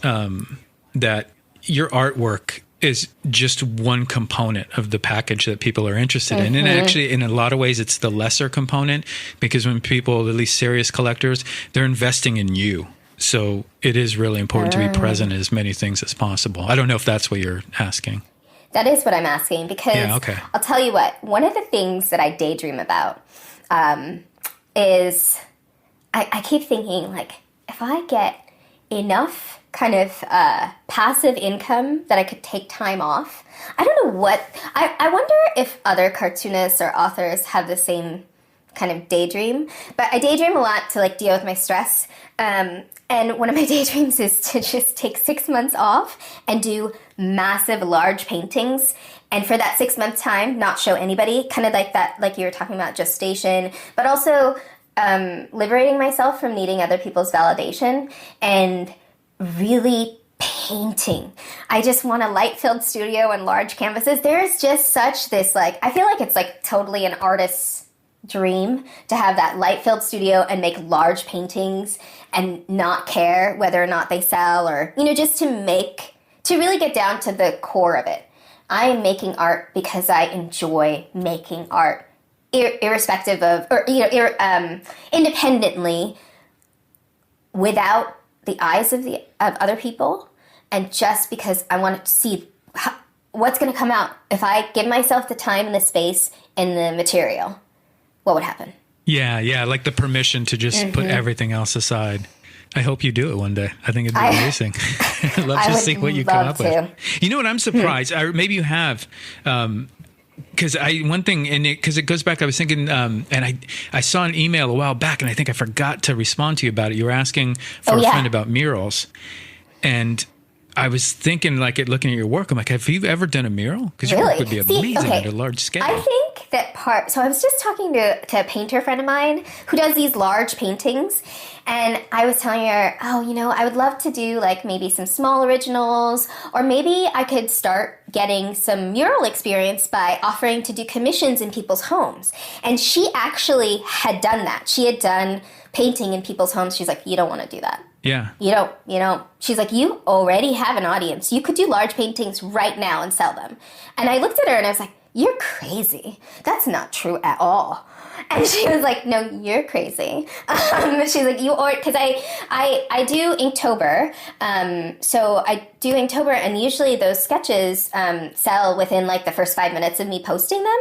that your artwork is just one component of the package that people are interested in. And actually, in a lot of ways, it's the lesser component, because when people, at least serious collectors, they're investing in you. So it is really important to be present in as many things as possible. I don't know if that's what you're asking. That is what I'm asking, because I'll tell you what, one of the things that I daydream about is I keep thinking, like, if I get enough kind of passive income that I could take time off. I don't know what, I wonder if other cartoonists or authors have the same kind of daydream, but I daydream a lot to like deal with my stress. And one of my daydreams is to just take 6 months off and do massive, large paintings. And for that 6 month time, not show anybody, kind of like that, like you were talking about gestation, but also liberating myself from needing other people's validation and really painting. I just want a light-filled studio and large canvases. There's just such this, like, I feel like it's like totally an artist's dream to have that light-filled studio and make large paintings and not care whether or not they sell, or, just to really get down to the core of it. I am making art because I enjoy making art, irrespective of, or, independently, without the eyes of other people, and just because I want to see what's going to come out. If I give myself the time and the space and the material, what would happen? Yeah, like the permission to just put everything else aside. I hope you do it one day. I think it'd be amazing. I'd love to see what you come up with. You know what? I'm surprised. Maybe you have. Because one thing, and because it goes back, I was thinking, and I saw an email a while back, and I think I forgot to respond to you about it. You were asking for a friend about murals, and I was thinking, like, looking at your work, I'm like, have you ever done a mural? Because your work would be amazing at a large scale. I think that so I was just talking to a painter friend of mine who does these large paintings, and I was telling her, I would love to do like maybe some small originals, or maybe I could start getting some mural experience by offering to do commissions in people's homes. And she actually had done that. She had done painting in people's homes. She's like, you don't want to do that. Yeah. She's like, you already have an audience. You could do large paintings right now and sell them. And I looked at her and I was like, you're crazy. That's not true at all. And she was like, no, you're crazy. She's like, because I do Inktober. So I do Inktober, and usually those sketches sell within like the first 5 minutes of me posting them.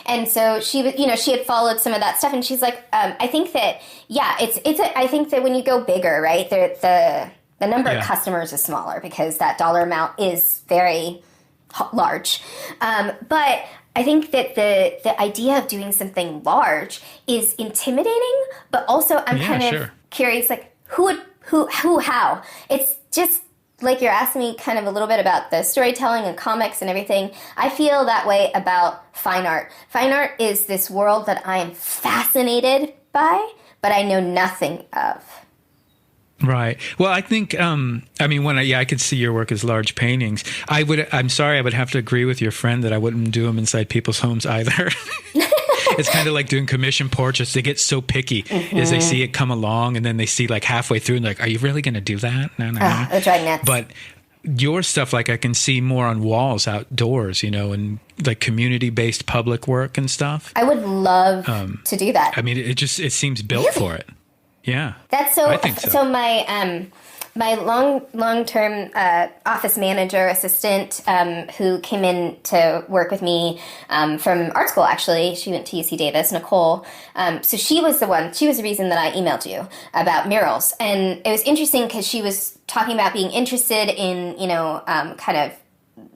And so she was, she had followed some of that stuff, and she's like, I think that, I think that when you go bigger, right, the number of customers is smaller because that dollar amount is very large. But I think that the idea of doing something large is intimidating, but also I'm kind of curious, like how? It's just like you're asking me kind of a little bit about the storytelling and comics and everything. I feel that way about fine art. Fine art is this world that I am fascinated by, but I know nothing of. Right. Well, I think, I could see your work as large paintings. I'm sorry, I would have to agree with your friend that I wouldn't do them inside people's homes either. It's kind of like doing commission portraits. They get so picky as they see it come along, and then they see like halfway through and like, are you really going to do that? No. That's right, nuts. But your stuff, like I can see more on walls outdoors, and like community-based public work and stuff. I would love to do that. I mean, it seems built for it. Yeah, that's so. I think so. So my long-term office manager assistant who came in to work with me from art school. Actually, she went to UC Davis, Nicole. So she was the reason that I emailed you about murals, and it was interesting because she was talking about being interested in kind of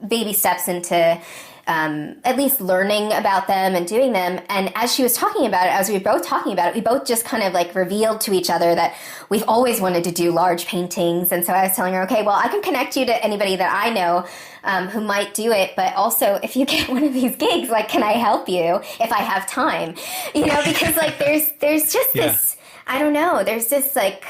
baby steps into at least learning about them and doing them. And as she was talking about it, as we were both talking about it, we both just kind of like revealed to each other that we've always wanted to do large paintings. And so I was telling her, okay, well, I can connect you to anybody that I know who might do it. But also, if you get one of these gigs, like, can I help you if I have time? You know, because like there's just this, I don't know, there's this like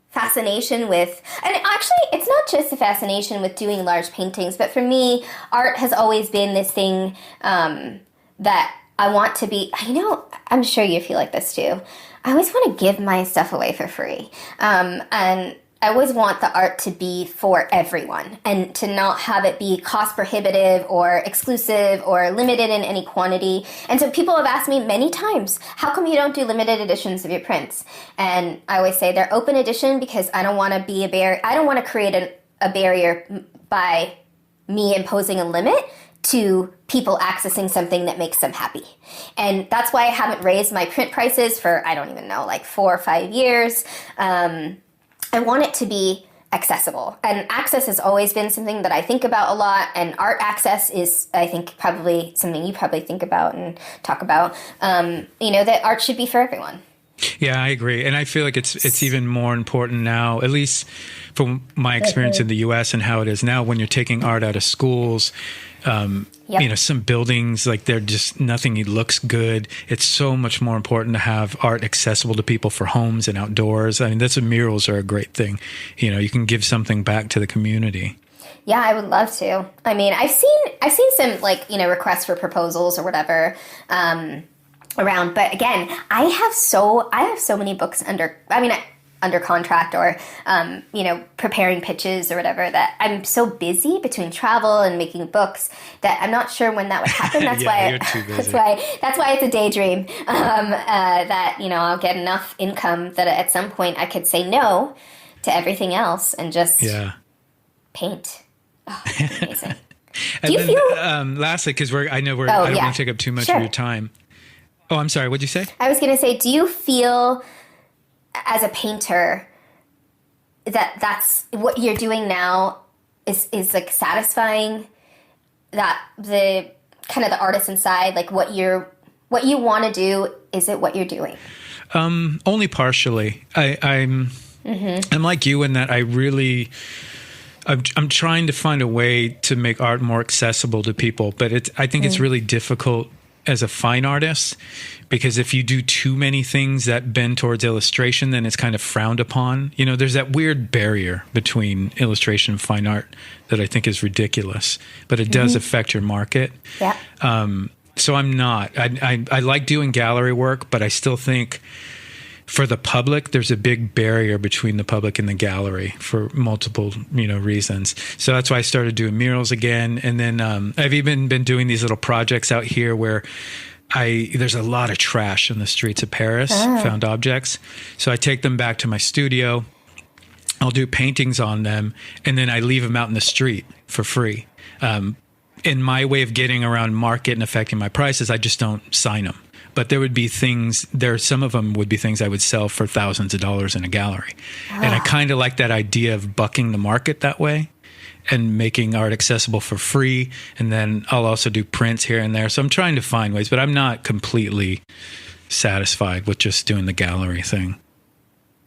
fascination with, and actually it's not just a fascination with doing large paintings, but for me, art has always been this thing that I want to be, you know, I'm sure you feel like this too. I always want to give my stuff away for free. And I always want the art to be for everyone and to not have it be cost prohibitive or exclusive or limited in any quantity. And so people have asked me many times, how come you don't do limited editions of your prints? And I always say they're open edition because I don't want to be a barrier. I don't want to create a barrier by me imposing a limit to people accessing something that makes them happy. And that's why I haven't raised my print prices for, I don't even know, like 4 or 5 years. I want it to be accessible. And access has always been something that I think about a lot. And art access is, I think, probably something you probably think about and talk about. You know, that art should be for everyone. Yeah, I agree. And I feel like it's even more important now, at least from my experience in the U.S. and how it is now when you're taking art out of schools. You know, some buildings, like they're just nothing looks good. It's so much more important to have art accessible to people for homes and outdoors. I mean, that's what murals are a great thing. You know, you can give something back to the community. Yeah, I would love to. I mean, I've seen some like, you know, requests for proposals or whatever around. But again, I have so many books under contract or, you know, preparing pitches or whatever, that I'm so busy between travel and making books that I'm not sure when that would happen. That's that's why it's a daydream, that, you know, I'll get enough income that at some point I could say no to everything else and just paint. Oh, amazing. Do you feel... lastly, because I don't want to take up too much of your time. Oh, I'm sorry. What'd you say? I was going to say, do you feel as a painter that's what you're doing now is like satisfying, that the kind of the artist inside, like what you want to do, is it what you're doing? Only partially. I'm like you in that I'm trying to find a way to make art more accessible to people, but I think it's really difficult as a fine artist, because if you do too many things that bend towards illustration, then it's kind of frowned upon. You know, there's that weird barrier between illustration and fine art that I think is ridiculous, but it does affect your market. Yeah. So I'm not. I like doing gallery work, but I still think for the public, there's a big barrier between the public and the gallery for multiple, you know, reasons. So that's why I started doing murals again. And then I've even been doing these little projects out here where there's a lot of trash in the streets of Paris, found objects. So I take them back to my studio. I'll do paintings on them, and then I leave them out in the street for free. In my way of getting around market and affecting my prices, I just don't sign them. But there would be some of them would be things I would sell for thousands of dollars in a gallery. And I kind of like that idea of bucking the market that way and making art accessible for free. And then I'll also do prints here and there. So I'm trying to find ways, but I'm not completely satisfied with just doing the gallery thing.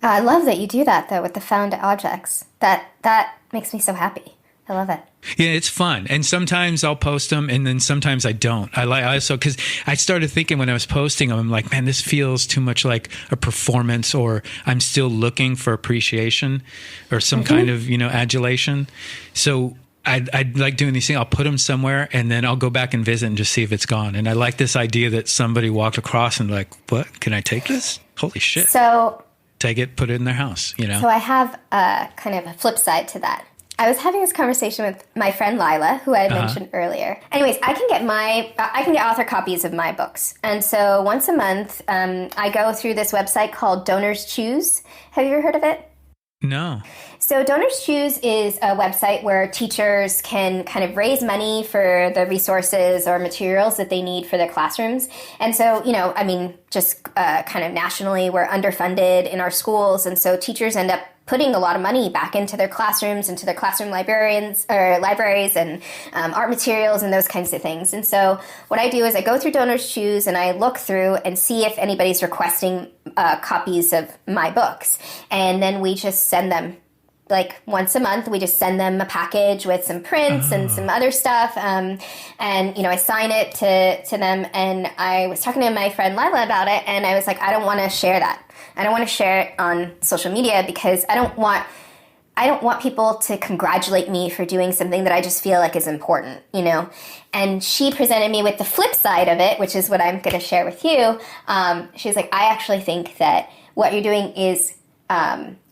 I love that you do that, though, with the found objects. That makes me so happy. I love it. Yeah, it's fun. And sometimes I'll post them, and then sometimes I don't. Because I started thinking when I was posting them, I'm like, man, this feels too much like a performance, or I'm still looking for appreciation or some kind of, you know, adulation. So I'd like doing these things. I'll put them somewhere, and then I'll go back and visit and just see if it's gone. And I like this idea that somebody walked across and like, what? Can I take this? Holy shit. So take it, put it in their house, you know? So I have kind of a flip side to that. I was having this conversation with my friend Lila, who I mentioned earlier. Anyways, I can get author copies of my books. And so once a month, I go through this website called Donors Choose. Have you ever heard of it? No. So Donors Choose is a website where teachers can kind of raise money for the resources or materials that they need for their classrooms. And so, you know, I mean, just kind of nationally, we're underfunded in our schools. And so teachers end up putting a lot of money back into their classrooms, into their classroom libraries and art materials and those kinds of things. And so what I do is I go through Donors Choose and I look through and see if anybody's requesting copies of my books. And then we just send them, like once a month, we just send them a package with some prints and some other stuff. And, I sign it to them. And I was talking to my friend Lila about it. And I was like, I don't want to share that. I don't want to share it on social media because I don't want people to congratulate me for doing something that I just feel like is important, And she presented me with the flip side of it, which is what I'm going to share with you. She's like, I actually think that what you're doing is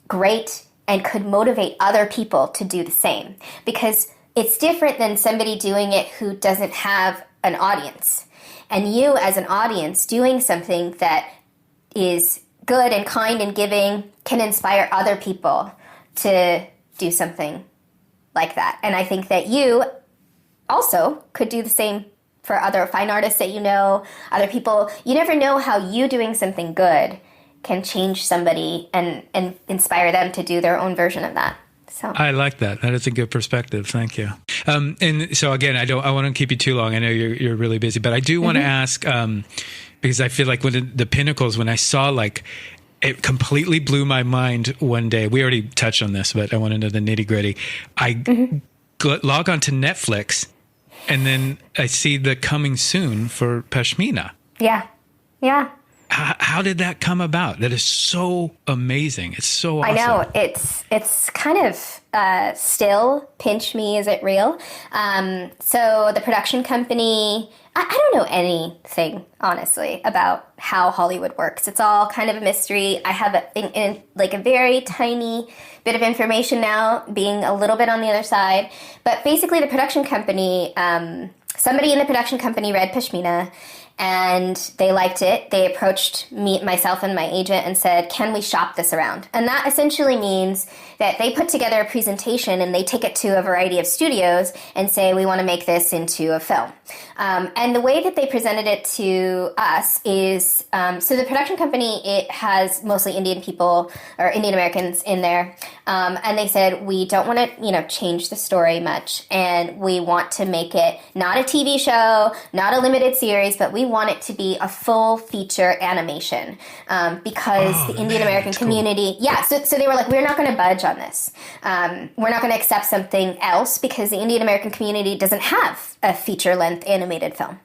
great and could motivate other people to do the same, because it's different than somebody doing it who doesn't have an audience. And you as an audience doing something that is good and kind and giving can inspire other people to do something like that. And I think that you also could do the same for other fine artists that other people. You never know how you doing something good can change somebody and inspire them to do their own version of that. So I like that. That is a good perspective. Thank you. And so again, I want to keep you too long. I know you're really busy, but I do want to ask, because I feel like the pinnacles, when I saw it completely blew my mind one day. We already touched on this, but I want to know the nitty gritty. I log on to Netflix and then I see the coming soon for Pashmina. Yeah. Yeah. How did that come about? That is so amazing. It's so awesome. I know. It's kind of still pinch me, is it real? So the production company, I don't know anything, honestly, about how Hollywood works. It's all kind of a mystery. I have a very tiny bit of information now, being a little bit on the other side. But basically the production company, somebody in the production company read Pashmina, and they liked it. They approached myself and my agent and said, can we shop this around? And that essentially means that they put together a presentation and they take it to a variety of studios and say, we want to make this into a film. And the way that they presented it to us is, so the production company, it has mostly Indian people or Indian Americans in there. And they said, we don't want to, change the story much. And we want to make it not a TV show, not a limited series, but we want it to be a full feature animation. Because the Indian American community, cool. So they were like, we're not going to budge on this. We're not going to accept something else because the Indian American community doesn't have a feature-length animated film.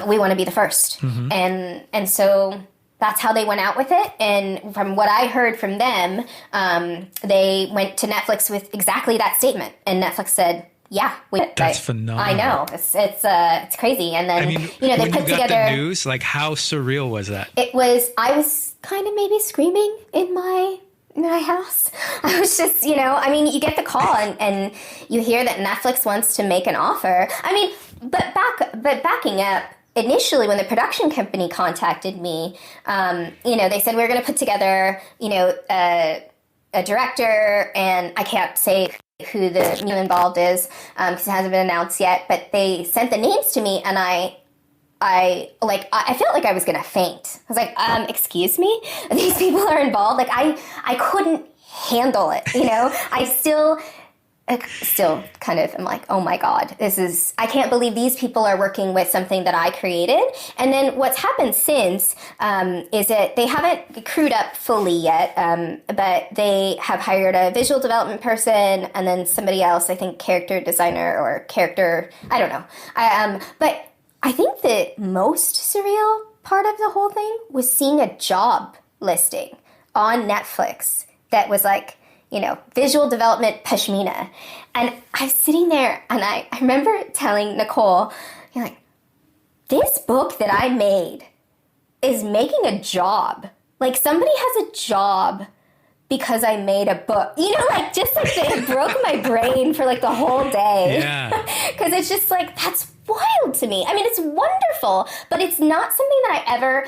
We want to be the first. And so that's how they went out with it. And from what I heard from them, they went to Netflix with exactly that statement. And Netflix said, yeah, that's phenomenal. I know. It's crazy. And then, they put together the news, how surreal was that? I was kind of maybe screaming in my house. I was just, you get the call and you hear that Netflix wants to make an offer. But backing up, initially when the production company contacted me, they said we're going to put together, a director, and I can't say who the involved is because it hasn't been announced yet, but they sent the names to me and I felt like I was going to faint. I was like, excuse me? These people are involved? I couldn't handle it, I still kind of am like, oh my God, I can't believe these people are working with something that I created. And then what's happened since is that they haven't crewed up fully yet, but they have hired a visual development person and then somebody else, I think character designer or character, I don't know. But I think the most surreal part of the whole thing was seeing a job listing on Netflix that was visual development Pashmina. And I'm sitting there and I remember telling Nicole, this book that I made is making a job. Somebody has a job because I made a book. It broke my brain for the whole day. Yeah. Because it's just that's wild to me. It's wonderful, but it's not something that I ever,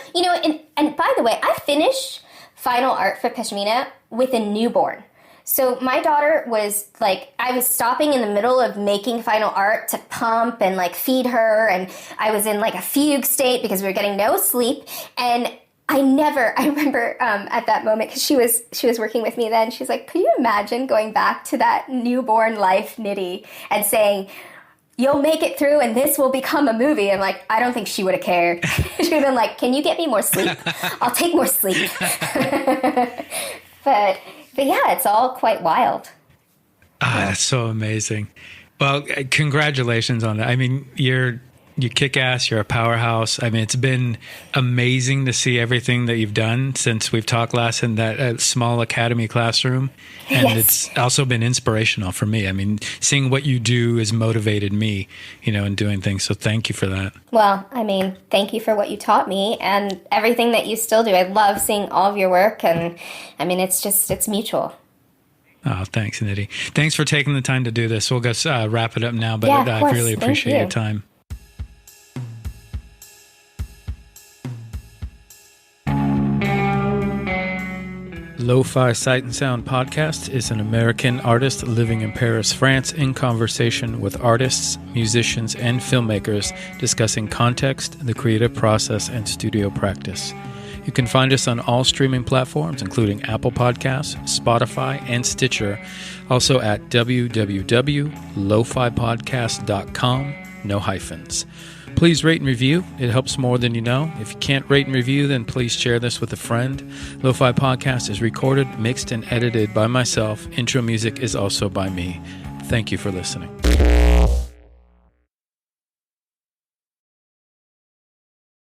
and by the way, I finished final art for Pashmina with a newborn. So my daughter was I was stopping in the middle of making final art to pump and feed her. And I was in a fugue state because we were getting no sleep. And I remember at that moment, because she was working with me then, she's like, could you imagine going back to that newborn life Nidhi and saying, you'll make it through and this will become a movie? I'm like, I don't think she would have cared. She would have been like, can you get me more sleep? I'll take more sleep. But yeah, it's all quite wild. That's so amazing. Well, congratulations on that. I mean, you kick ass. You're a powerhouse. I mean, it's been amazing to see everything that you've done since we've talked last in that small academy classroom. And Yes. It's also been inspirational for me. I mean, seeing what you do has motivated me, in doing things. So thank you for that. Well, I mean, thank you for what you taught me and everything that you still do. I love seeing all of your work, and I mean, it's mutual. Oh, thanks, Nidhi. Thanks for taking the time to do this. We'll just wrap it up now, but Yeah, of I course. really Thank appreciate you. your time. Lo-Fi Sight and Sound Podcast is an American artist living in Paris, France, in conversation with artists, musicians, and filmmakers discussing context, the creative process, and studio practice. You can find us on all streaming platforms, including Apple Podcasts, Spotify, and Stitcher. Also at www.lofipodcast.com, no hyphens. Please rate and review. It helps more than you know. If you can't rate and review, then please share this with a friend. Lo-Fi Podcast is recorded, mixed, and edited by myself. Intro music is also by me. Thank you for listening.